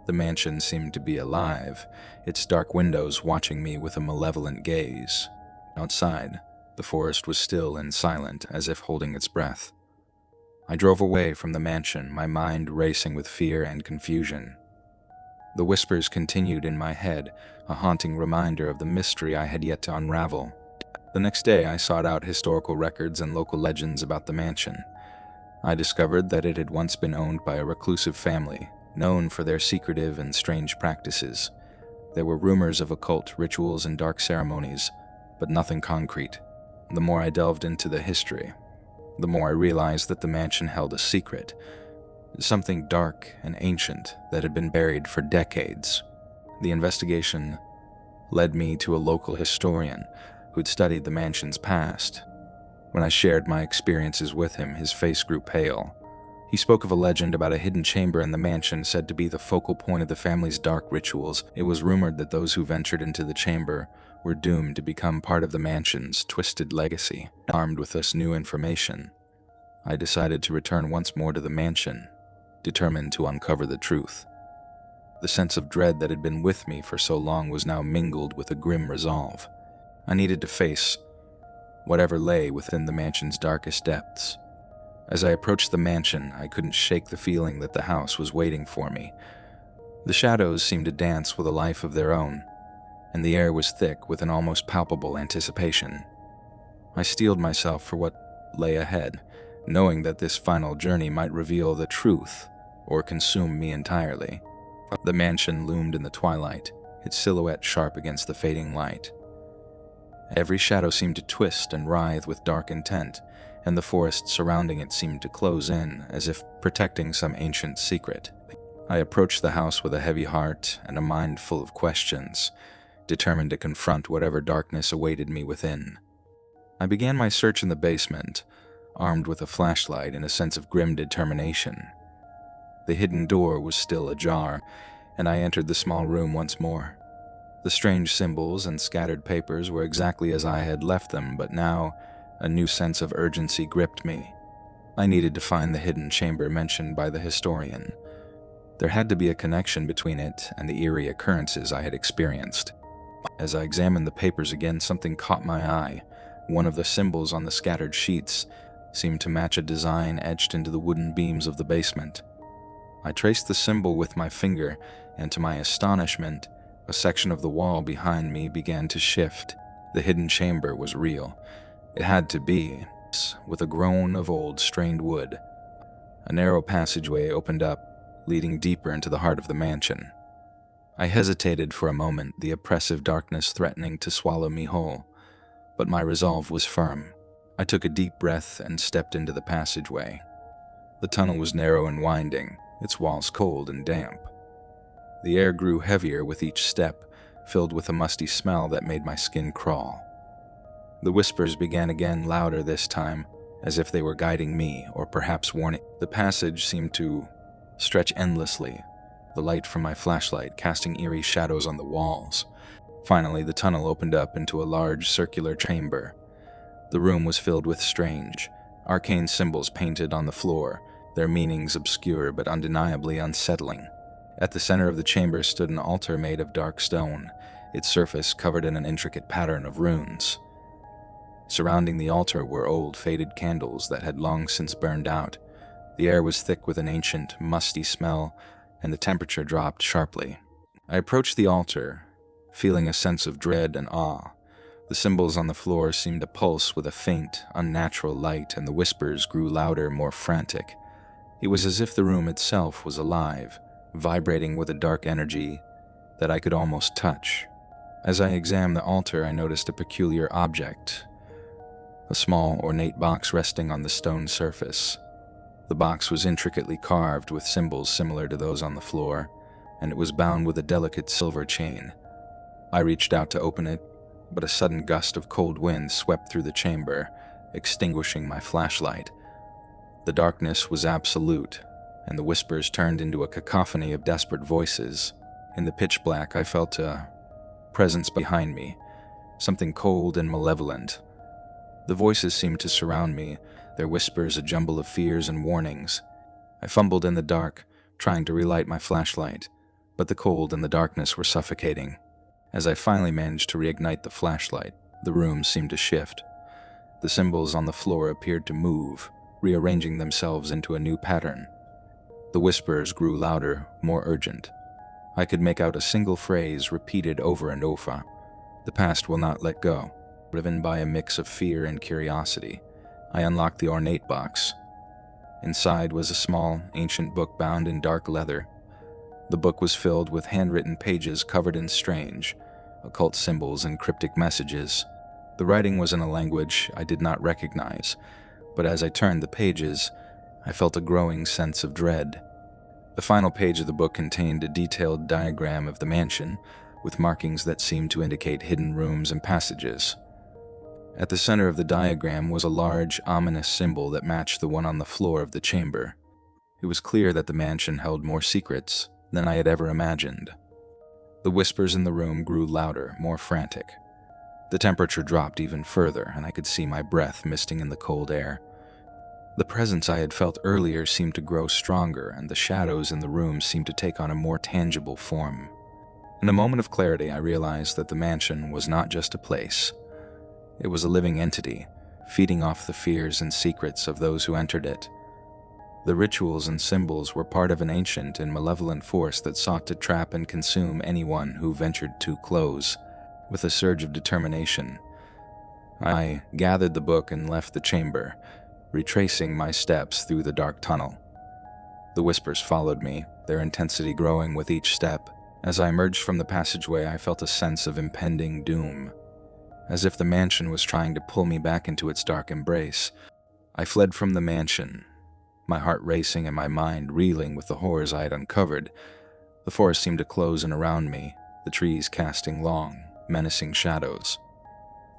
The mansion seemed to be alive, its dark windows watching me with a malevolent gaze. Outside, the forest was still and silent, as if holding its breath. I drove away from the mansion, my mind racing with fear and confusion. The whispers continued in my head, a haunting reminder of the mystery I had yet to unravel. The next day, I sought out historical records and local legends about the mansion. I discovered that it had once been owned by a reclusive family, known for their secretive and strange practices. There were rumors of occult rituals and dark ceremonies, but nothing concrete. The more I delved into the history, the more I realized that the mansion held a secret, something dark and ancient that had been buried for decades. The investigation led me to a local historian who'd studied the mansion's past. When I shared my experiences with him, his face grew pale. He spoke of a legend about a hidden chamber in the mansion said to be the focal point of the family's dark rituals. It was rumored that those who ventured into the chamber were doomed to become part of the mansion's twisted legacy. Armed with this new information, I decided to return once more to the mansion, determined to uncover the truth. The sense of dread that had been with me for so long was now mingled with a grim resolve. I needed to face whatever lay within the mansion's darkest depths. As I approached the mansion, I couldn't shake the feeling that the house was waiting for me. The shadows seemed to dance with a life of their own, and the air was thick with an almost palpable anticipation. I steeled myself for what lay ahead, knowing that this final journey might reveal the truth or consume me entirely. The mansion loomed in the twilight, its silhouette sharp against the fading light. Every shadow seemed to twist and writhe with dark intent, and the forest surrounding it seemed to close in, as if protecting some ancient secret. I approached the house with a heavy heart and a mind full of questions, determined to confront whatever darkness awaited me within. I began my search in the basement, armed with a flashlight and a sense of grim determination. The hidden door was still ajar, and I entered the small room once more. The strange symbols and scattered papers were exactly as I had left them, but now a new sense of urgency gripped me. I needed to find the hidden chamber mentioned by the historian. There had to be a connection between it and the eerie occurrences I had experienced. As I examined the papers again, something caught my eye. One of the symbols on the scattered sheets seemed to match a design etched into the wooden beams of the basement. I traced the symbol with my finger, and to my astonishment, a section of the wall behind me began to shift. The hidden chamber was real. It had to be, with a groan of old, strained wood. A narrow passageway opened up, leading deeper into the heart of the mansion. I hesitated for a moment, the oppressive darkness threatening to swallow me whole, but my resolve was firm. I took a deep breath and stepped into the passageway. The tunnel was narrow and winding, its walls cold and damp. The air grew heavier with each step, filled with a musty smell that made my skin crawl. The whispers began again, louder this time, as if they were guiding me, or perhaps warning. The passage seemed to stretch endlessly, the light from my flashlight casting eerie shadows on the walls. Finally, the tunnel opened up into a large circular chamber. The room was filled with strange, arcane symbols painted on the floor, their meanings obscure but undeniably unsettling. At the center of the chamber stood an altar made of dark stone, its surface covered in an intricate pattern of runes. Surrounding the altar were old, faded candles that had long since burned out. The air was thick with an ancient, musty smell, and the temperature dropped sharply. I approached the altar, feeling a sense of dread and awe. The symbols on the floor seemed to pulse with a faint, unnatural light, and the whispers grew louder, more frantic. It was as if the room itself was alive, vibrating with a dark energy that I could almost touch. As I examined the altar, I noticed a peculiar object, a small, ornate box resting on the stone surface. The box was intricately carved with symbols similar to those on the floor, and it was bound with a delicate silver chain. I reached out to open it, but a sudden gust of cold wind swept through the chamber, extinguishing my flashlight. The darkness was absolute, and the whispers turned into a cacophony of desperate voices. In the pitch black, I felt a presence behind me, something cold and malevolent. The voices seemed to surround me, their whispers a jumble of fears and warnings. I fumbled in the dark, trying to relight my flashlight, but the cold and the darkness were suffocating. As I finally managed to reignite the flashlight, the room seemed to shift. The symbols on the floor appeared to move, rearranging themselves into a new pattern. The whispers grew louder, more urgent. I could make out a single phrase repeated over and over. "The past will not let go." Driven by a mix of fear and curiosity, I unlocked the ornate box. Inside was a small, ancient book bound in dark leather. The book was filled with handwritten pages covered in strange, occult symbols and cryptic messages. The writing was in a language I did not recognize, but as I turned the pages, I felt a growing sense of dread. The final page of the book contained a detailed diagram of the mansion, with markings that seemed to indicate hidden rooms and passages. At the center of the diagram was a large, ominous symbol that matched the one on the floor of the chamber. It was clear that the mansion held more secrets than I had ever imagined. The whispers in the room grew louder, more frantic. The temperature dropped even further, and I could see my breath misting in the cold air. The presence I had felt earlier seemed to grow stronger, and the shadows in the room seemed to take on a more tangible form. In a moment of clarity, I realized that the mansion was not just a place. It was a living entity, feeding off the fears and secrets of those who entered it. The rituals and symbols were part of an ancient and malevolent force that sought to trap and consume anyone who ventured too close. With a surge of determination, I gathered the book and left the chamber, retracing my steps through the dark tunnel. The whispers followed me, their intensity growing with each step. As I emerged from the passageway, I felt a sense of impending doom, as if the mansion was trying to pull me back into its dark embrace. I fled from the mansion, my heart racing and my mind reeling with the horrors I had uncovered. The forest seemed to close in around me, the trees casting long, menacing shadows.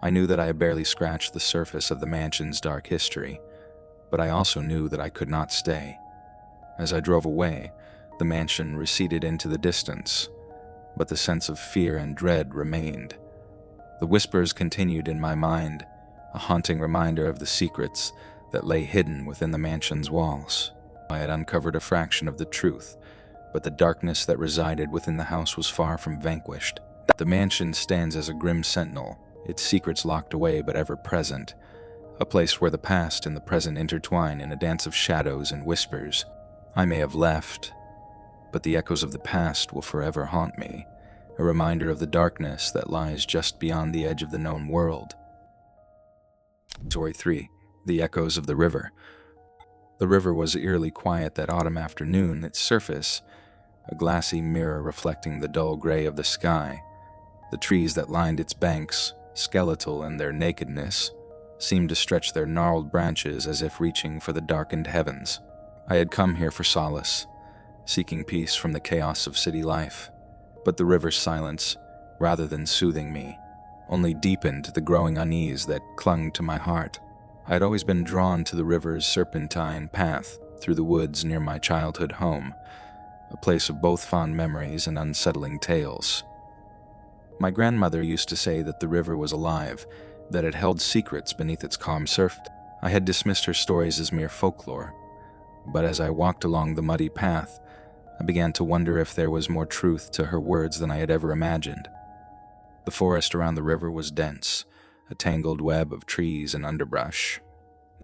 I knew that I had barely scratched the surface of the mansion's dark history, but I also knew that I could not stay. As I drove away, The mansion receded into the distance, but the sense of fear and dread remained. The whispers continued in my mind, a haunting reminder of the secrets that lay hidden within the mansion's walls. I had uncovered a fraction of the truth, but the darkness that resided within the house was far from vanquished. The mansion stands as a grim sentinel, its secrets locked away but ever present, a place where the past and the present intertwine in a dance of shadows and whispers. I may have left, but the echoes of the past will forever haunt me, a reminder of the darkness that lies just beyond the edge of the known world. Story 3. The Echoes of the River. The river was eerily quiet that autumn afternoon, its surface a glassy mirror reflecting the dull gray of the sky. The trees that lined its banks, skeletal in their nakedness, seemed to stretch their gnarled branches as if reaching for the darkened heavens. I had come here for solace, seeking peace from the chaos of city life, but the river's silence, rather than soothing me, only deepened the growing unease that clung to my heart. I had always been drawn to the river's serpentine path through the woods near my childhood home, a place of both fond memories and unsettling tales. My grandmother used to say that the river was alive, that it held secrets beneath its calm surf. I had dismissed her stories as mere folklore, but as I walked along the muddy path, I began to wonder if there was more truth to her words than I had ever imagined. The forest around the river was dense, a tangled web of trees and underbrush.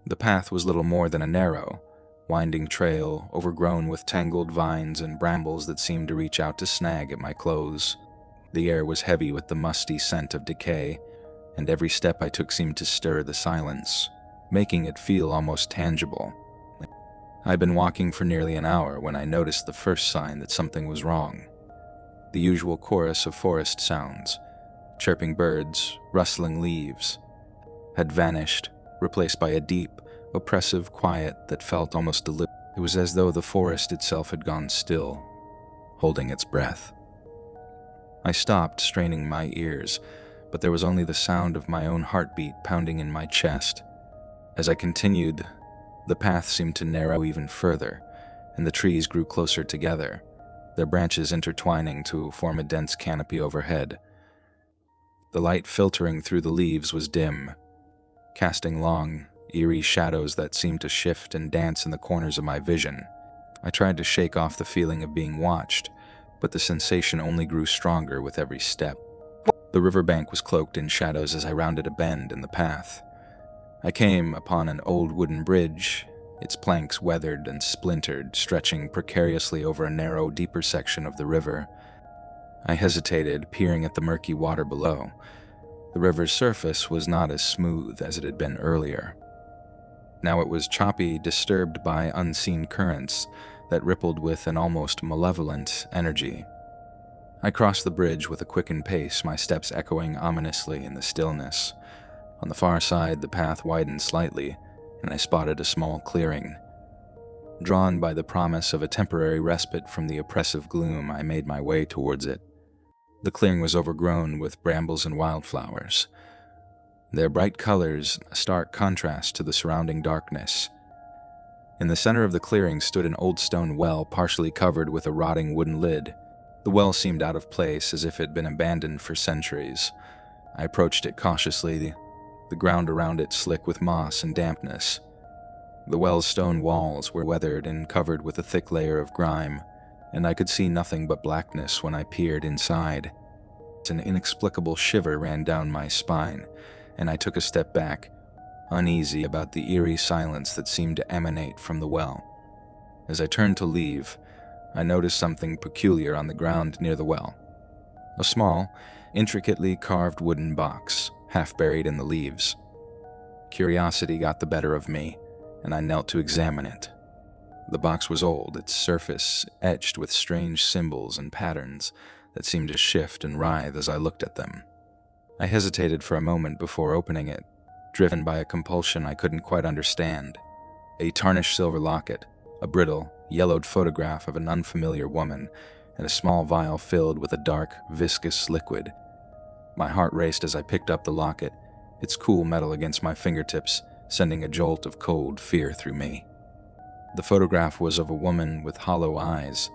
The path was little more than a narrow, winding trail overgrown with tangled vines and brambles that seemed to reach out to snag at my clothes. The air was heavy with the musty scent of decay, and every step I took seemed to stir the silence, making it feel almost tangible. I'd been walking for nearly an hour when I noticed the first sign that something was wrong. The usual chorus of forest sounds, chirping birds, rustling leaves, had vanished, replaced by a deep, oppressive quiet that felt almost deliberate. It was as though the forest itself had gone still, holding its breath. I stopped, straining my ears, but there was only the sound of my own heartbeat pounding in my chest. As I continued, the path seemed to narrow even further, and the trees grew closer together, their branches intertwining to form a dense canopy overhead. The light filtering through the leaves was dim, casting long, eerie shadows that seemed to shift and dance in the corners of my vision. I tried to shake off the feeling of being watched, but the sensation only grew stronger with every step. The riverbank was cloaked in shadows as I rounded a bend in the path. I came upon an old wooden bridge, its planks weathered and splintered, stretching precariously over a narrow, deeper section of the river. I hesitated, peering at the murky water below. The river's surface was not as smooth as it had been earlier. Now it was choppy, disturbed by unseen currents that rippled with an almost malevolent energy. I crossed the bridge with a quickened pace, my steps echoing ominously in the stillness. On the far side, the path widened slightly, and I spotted a small clearing. Drawn by the promise of a temporary respite from the oppressive gloom, I made my way towards it. The clearing was overgrown with brambles and wildflowers, their bright colors a stark contrast to the surrounding darkness. In the center of the clearing stood an old stone well partially covered with a rotting wooden lid. The well seemed out of place, as if it had been abandoned for centuries. I approached it cautiously, the ground around it slick with moss and dampness. The well's stone walls were weathered and covered with a thick layer of grime, and I could see nothing but blackness when I peered inside. An inexplicable shiver ran down my spine, and I took a step back, uneasy about the eerie silence that seemed to emanate from the well. As I turned to leave, I noticed something peculiar on the ground near the well. A small, intricately carved wooden box, half buried in the leaves. Curiosity got the better of me, and I knelt to examine it. The box was old, its surface etched with strange symbols and patterns that seemed to shift and writhe as I looked at them. I hesitated for a moment before opening it, driven by a compulsion I couldn't quite understand. A tarnished silver locket, a brittle, yellowed photograph of an unfamiliar woman, and a small vial filled with a dark, viscous liquid. My heart raced as I picked up the locket, its cool metal against my fingertips, sending a jolt of cold fear through me. The photograph was of a woman with hollow eyes,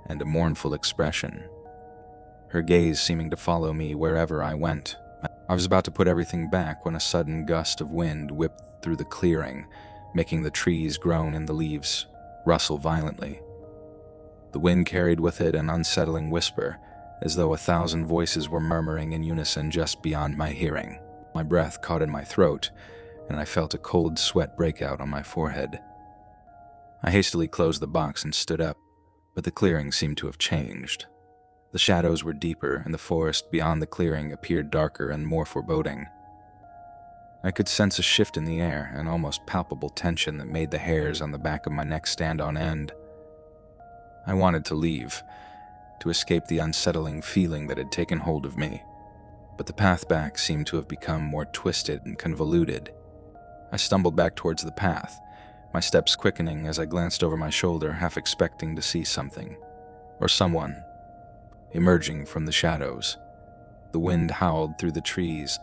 and a mournful expression, her gaze seeming to follow me wherever I went. I was about to put everything back when a sudden gust of wind whipped through the clearing, making the trees groan and the leaves rustle violently. The wind carried with it an unsettling whisper, as though 1,000 voices were murmuring in unison just beyond my hearing. My breath caught in my throat, and I felt a cold sweat break out on my forehead. I hastily closed the box and stood up, but the clearing seemed to have changed. The shadows were deeper, and the forest beyond the clearing appeared darker and more foreboding. I could sense a shift in the air, an almost palpable tension that made the hairs on the back of my neck stand on end. I wanted to leave, to escape the unsettling feeling that had taken hold of me, but the path back seemed to have become more twisted and convoluted. I stumbled back towards the path, my steps quickening as I glanced over my shoulder, half expecting to see something, or someone, emerging from the shadows. The wind howled through the trees,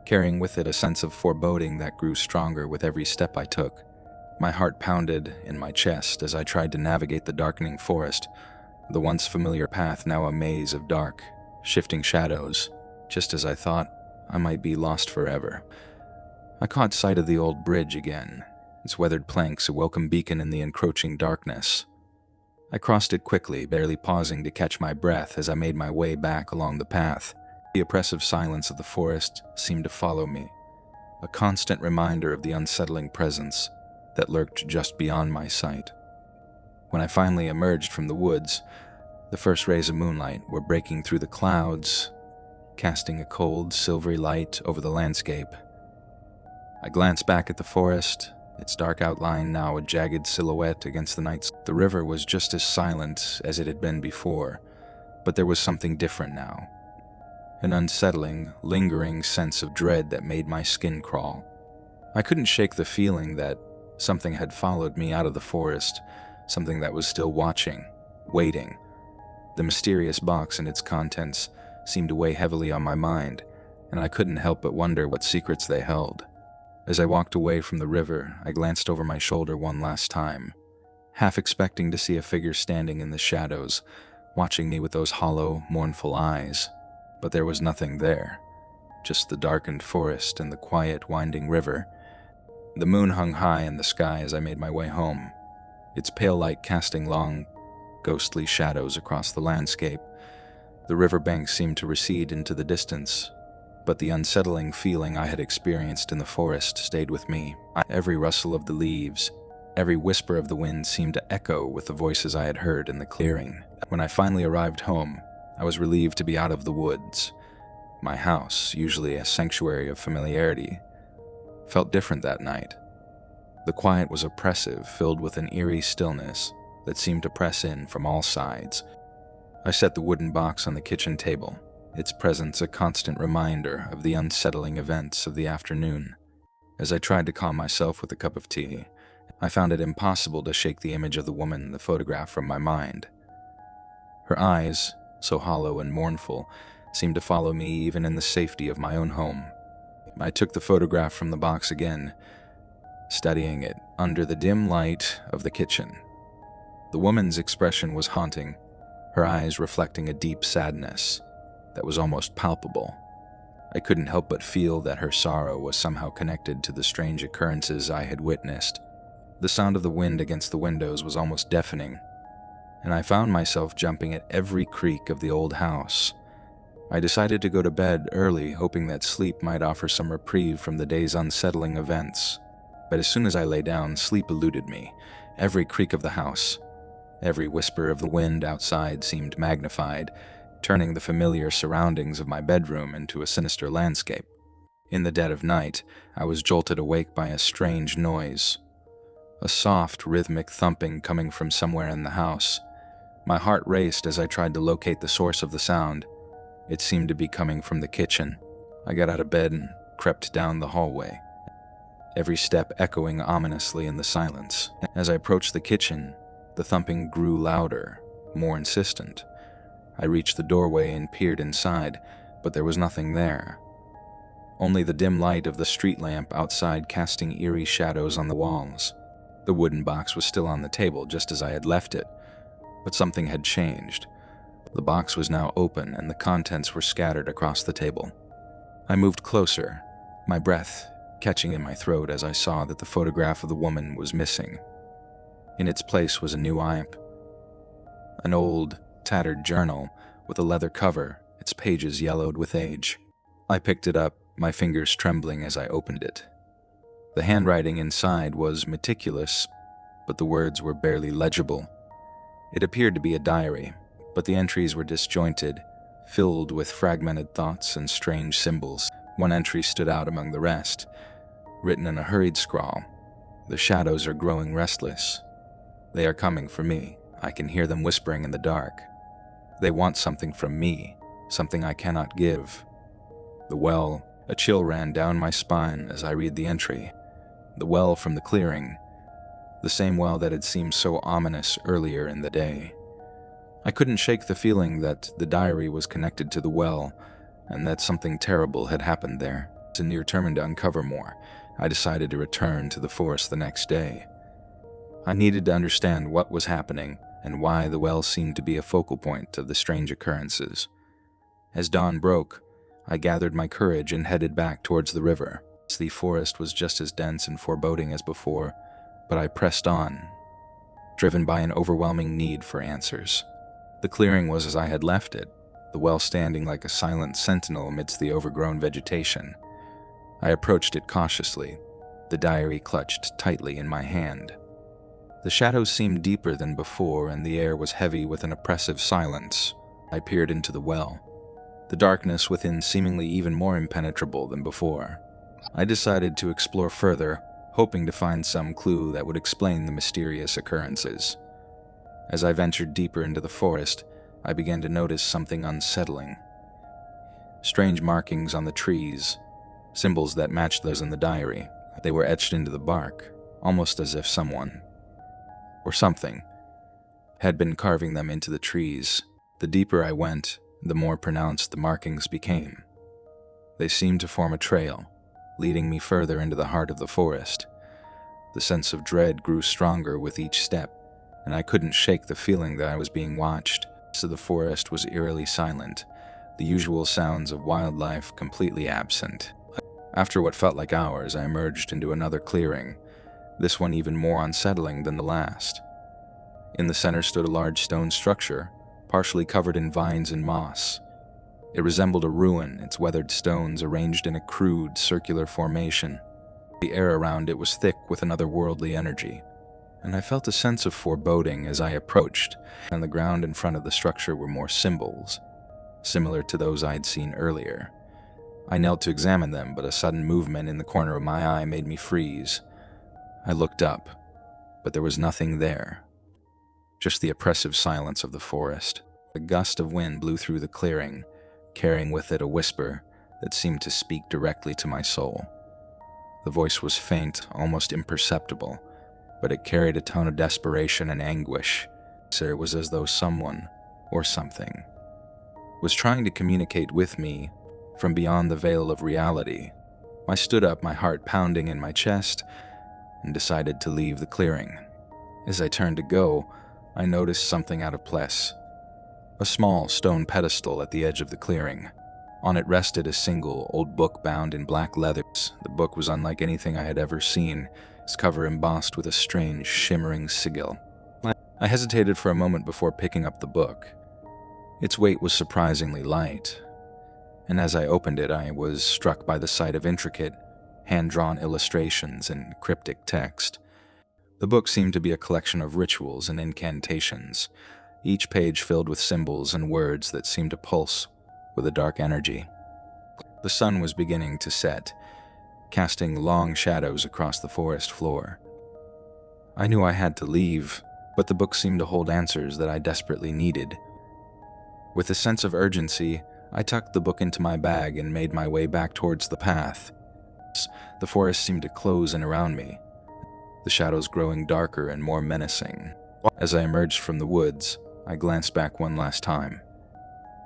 carrying with it a sense of foreboding that grew stronger with every step I took. My heart pounded in my chest as I tried to navigate the darkening forest, the once familiar path now a maze of dark, shifting shadows, just as I thought I might be lost forever. I caught sight of the old bridge again, its weathered planks a welcome beacon in the encroaching darkness. I crossed it quickly, barely pausing to catch my breath as I made my way back along the path. The oppressive silence of the forest seemed to follow me, a constant reminder of the unsettling presence that lurked just beyond my sight. When I finally emerged from the woods, the first rays of moonlight were breaking through the clouds, casting a cold, silvery light over the landscape. I glanced back at the forest, its dark outline now a jagged silhouette against the night. The river was just as silent as it had been before, but there was something different now. An unsettling, lingering sense of dread that made my skin crawl. I couldn't shake the feeling that something had followed me out of the forest, something that was still watching, waiting. The mysterious box and its contents seemed to weigh heavily on my mind, and I couldn't help but wonder what secrets they held. As I walked away from the river, I glanced over my shoulder one last time, half expecting to see a figure standing in the shadows, watching me with those hollow, mournful eyes. But there was nothing there, just the darkened forest and the quiet, winding river. The moon hung high in the sky as I made my way home, its pale light casting long, ghostly shadows across the landscape. The riverbank seemed to recede into the distance, but the unsettling feeling I had experienced in the forest stayed with me. Every rustle of the leaves, every whisper of the wind seemed to echo with the voices I had heard in the clearing. When I finally arrived home, I was relieved to be out of the woods. My house, usually a sanctuary of familiarity, felt different that night. The quiet was oppressive, filled with an eerie stillness that seemed to press in from all sides. I set the wooden box on the kitchen table, its presence a constant reminder of the unsettling events of the afternoon. As I tried to calm myself with a cup of tea, I found it impossible to shake the image of the woman in the photograph from my mind. Her eyes, so hollow and mournful, seemed to follow me even in the safety of my own home. I took the photograph from the box again, studying it under the dim light of the kitchen. The woman's expression was haunting, her eyes reflecting a deep sadness that was almost palpable. I couldn't help but feel that her sorrow was somehow connected to the strange occurrences I had witnessed. The sound of the wind against the windows was almost deafening, and I found myself jumping at every creak of the old house. I decided to go to bed early, hoping that sleep might offer some reprieve from the day's unsettling events. But as soon as I lay down, sleep eluded me. Every creak of the house, every whisper of the wind outside seemed magnified, turning the familiar surroundings of my bedroom into a sinister landscape. In the dead of night, I was jolted awake by a strange noise, a soft, rhythmic thumping coming from somewhere in the house. My heart raced as I tried to locate the source of the sound. It seemed to be coming from the kitchen. I got out of bed and crept down the hallway, every step echoing ominously in the silence. As I approached the kitchen, the thumping grew louder, more insistent. I reached the doorway and peered inside, but there was nothing there. Only the dim light of the street lamp outside casting eerie shadows on the walls. The wooden box was still on the table, just as I had left it, But something had changed. The box was now open and the contents were scattered across the table. I moved closer, my breath catching in my throat as I saw that the photograph of the woman was missing. In its place was a new imp, an old, tattered journal with a leather cover, its pages yellowed with age. I picked it up, my fingers trembling as I opened it. The handwriting inside was meticulous, but the words were barely legible. It appeared to be a diary, but the entries were disjointed, filled with fragmented thoughts and strange symbols. One entry stood out among the rest, written in a hurried scrawl. "The shadows are growing restless. They are coming for me. I can hear them whispering in the dark. They want something from me, something I cannot give." The well, a chill ran down my spine as I read the entry. The well from the clearing, the same well that had seemed so ominous earlier in the day. I couldn't shake the feeling that the diary was connected to the well, and that something terrible had happened there. Determined to uncover more, I decided to return to the forest the next day. I needed to understand what was happening and why the well seemed to be a focal point of the strange occurrences. As dawn broke, I gathered my courage and headed back towards the river. The forest was just as dense and foreboding as before, but I pressed on, driven by an overwhelming need for answers. The clearing was as I had left it, the well standing like a silent sentinel amidst the overgrown vegetation. I approached it cautiously, the diary clutched tightly in my hand. The shadows seemed deeper than before, and the air was heavy with an oppressive silence. I peered into the well, the darkness within seemingly even more impenetrable than before. I decided to explore further, hoping to find some clue that would explain the mysterious occurrences. As I ventured deeper into the forest, I began to notice something unsettling. Strange markings on the trees, symbols that matched those in the diary. They were etched into the bark, almost as if someone, or something, had been carving them into the trees. The deeper I went, the more pronounced the markings became. They seemed to form a trail, leading me further into the heart of the forest. The sense of dread grew stronger with each step, and I couldn't shake the feeling that I was being watched. So the forest was eerily silent, the usual sounds of wildlife completely absent. After what felt like hours, I emerged into another clearing, this one even more unsettling than the last. In the center stood a large stone structure, partially covered in vines and moss. It resembled a ruin, its weathered stones arranged in a crude, circular formation. The air around it was thick with an otherworldly energy, and I felt a sense of foreboding as I approached. On the ground in front of the structure were more symbols, similar to those I'd seen earlier. I knelt to examine them, but a sudden movement in the corner of my eye made me freeze. I looked up, but there was nothing there. Just the oppressive silence of the forest. A gust of wind blew through the clearing, carrying with it a whisper that seemed to speak directly to my soul. The voice was faint, almost imperceptible, but it carried a tone of desperation and anguish. So it was as though someone, or something, was trying to communicate with me from beyond the veil of reality. I stood up, my heart pounding in my chest, and decided to leave the clearing. As I turned to go, I noticed something out of place. A small stone pedestal at the edge of the clearing. On it rested a single old book bound in black leather. The book was unlike anything I had ever seen, its cover embossed with a strange, shimmering sigil. I hesitated for a moment before picking up the book. Its weight was surprisingly light, and as I opened it, I was struck by the sight of intricate, hand-drawn illustrations and cryptic text. The book seemed to be a collection of rituals and incantations, each page filled with symbols and words that seemed to pulse with a dark energy. The sun was beginning to set, casting long shadows across the forest floor. I knew I had to leave, but the book seemed to hold answers that I desperately needed. With a sense of urgency, I tucked the book into my bag and made my way back towards the path. The forest seemed to close in around me, the shadows growing darker and more menacing. As I emerged from the woods, I glanced back one last time.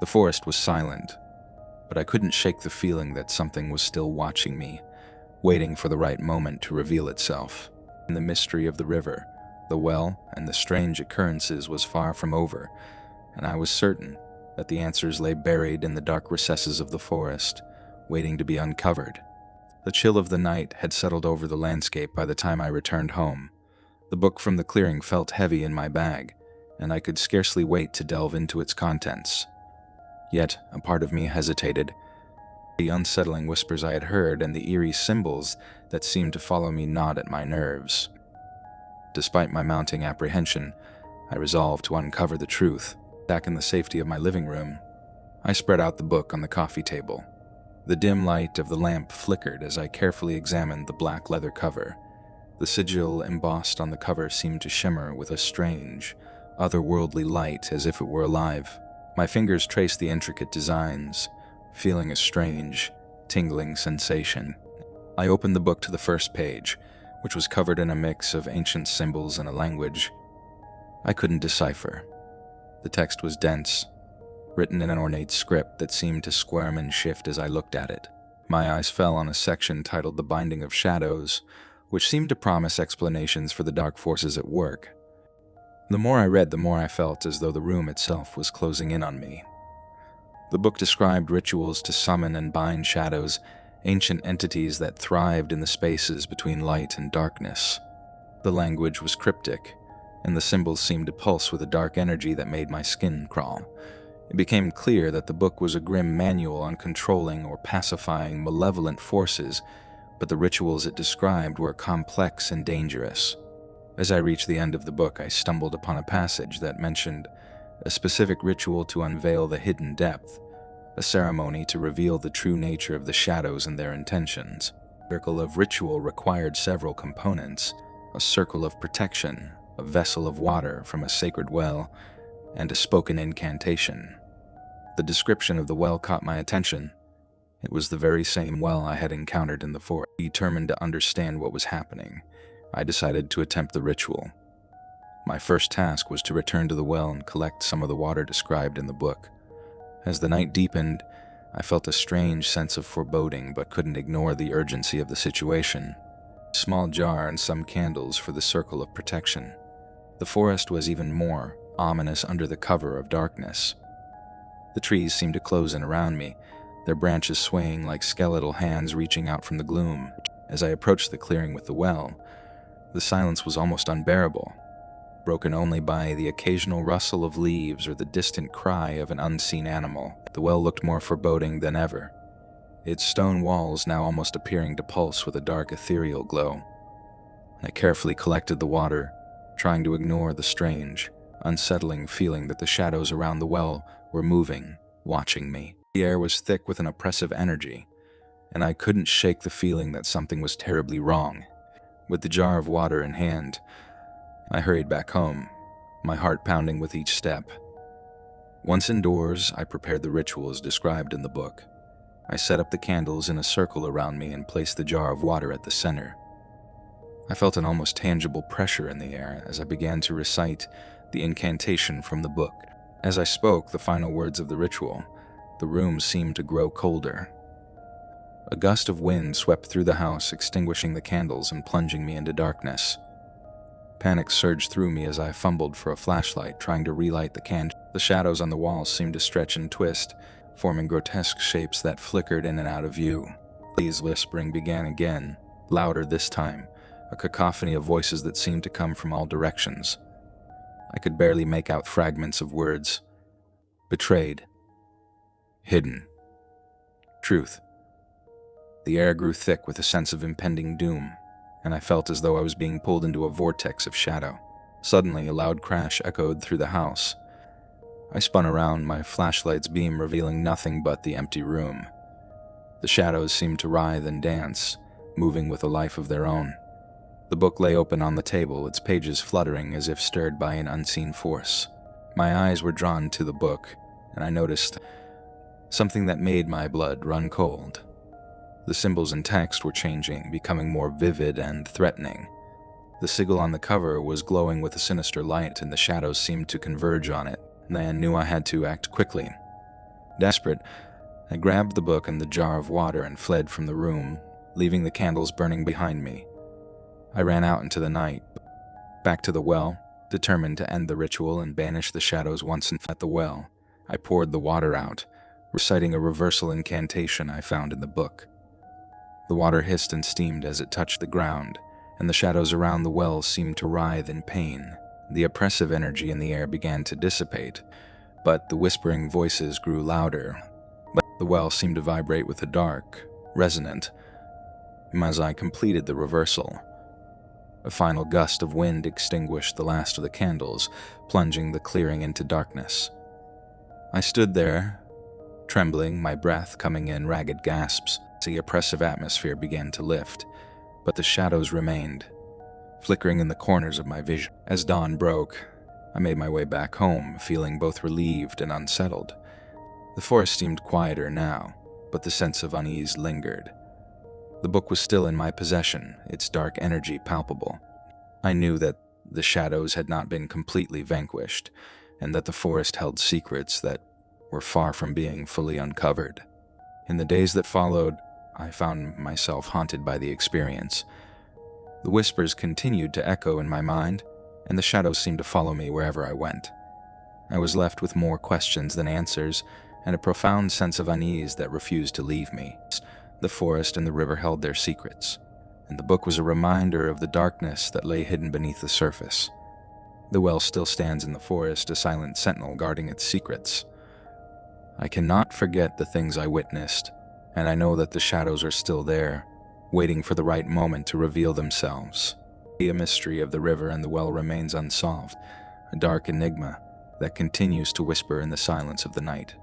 The forest was silent, but I couldn't shake the feeling that something was still watching me, waiting for the right moment to reveal itself. In the mystery of the river, The well and the strange occurrences was far from over, and I was certain that the answers lay buried in the dark recesses of the forest, waiting to be uncovered. The chill of the night had settled over the landscape by the time I returned home. The book from the clearing felt heavy in my bag, and I could scarcely wait to delve into its contents. Yet, a part of me hesitated. The unsettling whispers I had heard and the eerie symbols that seemed to follow me gnawed at my nerves. Despite my mounting apprehension, I resolved to uncover the truth. Back in the safety of my living room, I spread out the book on the coffee table. The dim light of the lamp flickered as I carefully examined the black leather cover. The sigil embossed on the cover seemed to shimmer with a strange, otherworldly light as if it were alive. My fingers traced the intricate designs, feeling a strange, tingling sensation. I opened the book to the first page, which was covered in a mix of ancient symbols and a language I couldn't decipher. The text was dense, written in an ornate script that seemed to squirm and shift as I looked at it. My eyes fell on a section titled The Binding of Shadows, which seemed to promise explanations for the dark forces at work. The more I read, the more I felt as though the room itself was closing in on me. The book described rituals to summon and bind shadows, ancient entities that thrived in the spaces between light and darkness. The language was cryptic, and the symbols seemed to pulse with a dark energy that made my skin crawl. It became clear that the book was a grim manual on controlling or pacifying malevolent forces, but the rituals it described were complex and dangerous. As I reached the end of the book, I stumbled upon a passage that mentioned a specific ritual to unveil the hidden depth, a ceremony to reveal the true nature of the shadows and their intentions. The circle of ritual required several components: a circle of protection, a vessel of water from a sacred well, and a spoken incantation. The description of the well caught my attention. It was the very same well I had encountered in the forest. Determined to understand what was happening, I decided to attempt the ritual. My first task was to return to the well and collect some of the water described in the book. As the night deepened, I felt a strange sense of foreboding but couldn't ignore the urgency of the situation. A small jar and some candles for the circle of protection. The forest was even more ominous under the cover of darkness. The trees seemed to close in around me, their branches swaying like skeletal hands reaching out from the gloom. As I approached the clearing with the well, the silence was almost unbearable, broken only by the occasional rustle of leaves or the distant cry of an unseen animal. The well looked more foreboding than ever, its stone walls now almost appearing to pulse with a dark ethereal glow. I carefully collected the water, trying to ignore the strange, unsettling feeling that the shadows around the well were moving, watching me. The air was thick with an oppressive energy, and I couldn't shake the feeling that something was terribly wrong. With the jar of water in hand, I hurried back home, my heart pounding with each step. Once indoors, I prepared the rituals described in the book. I set up the candles in a circle around me and placed the jar of water at the center. I felt an almost tangible pressure in the air as I began to recite the incantation from the book. As I spoke the final words of the ritual, the room seemed to grow colder. A gust of wind swept through the house, extinguishing the candles and plunging me into darkness. Panic surged through me as I fumbled for a flashlight, trying to relight the candle. The shadows on the walls seemed to stretch and twist, forming grotesque shapes that flickered in and out of view. Lee's whispering began again, louder this time, a cacophony of voices that seemed to come from all directions. I could barely make out fragments of words. Betrayed. Hidden. Truth. The air grew thick with a sense of impending doom, and I felt as though I was being pulled into a vortex of shadow. Suddenly, a loud crash echoed through the house. I spun around, my flashlight's beam revealing nothing but the empty room. The shadows seemed to writhe and dance, moving with a life of their own. The book lay open on the table, its pages fluttering as if stirred by an unseen force. My eyes were drawn to the book, and I noticed something that made my blood run cold. The symbols and text were changing, becoming more vivid and threatening. The sigil on the cover was glowing with a sinister light, and the shadows seemed to converge on it. I knew I had to act quickly. Desperate, I grabbed the book and the jar of water and fled from the room, leaving the candles burning behind me. I ran out into the night, Back to the well, determined to end the ritual and banish the shadows once and at the well, I poured the water out, reciting a reversal incantation I found in the book. The water hissed and steamed as it touched the ground, and the shadows around the well seemed to writhe in pain. The oppressive energy in the air began to dissipate, but the whispering voices grew louder. The well seemed to vibrate with a dark, resonant as I completed the reversal. A final gust of wind extinguished the last of the candles, plunging the clearing into darkness. I stood there, trembling, my breath coming in ragged gasps. The oppressive atmosphere began to lift, but the shadows remained, flickering in the corners of my vision. As dawn broke, I made my way back home, feeling both relieved and unsettled. The forest seemed quieter now, but the sense of unease lingered. The book was still in my possession, its dark energy palpable. I knew that the shadows had not been completely vanquished, and that the forest held secrets that were far from being fully uncovered. In the days that followed, I found myself haunted by the experience. The whispers continued to echo in my mind, and the shadows seemed to follow me wherever I went. I was left with more questions than answers, and a profound sense of unease that refused to leave me. The forest and the river held their secrets, and the book was a reminder of the darkness that lay hidden beneath the surface. The well still stands in the forest, a silent sentinel guarding its secrets. I cannot forget the things I witnessed, and I know that the shadows are still there, waiting for the right moment to reveal themselves. The mystery of the river and the well remains unsolved, a dark enigma that continues to whisper in the silence of the night.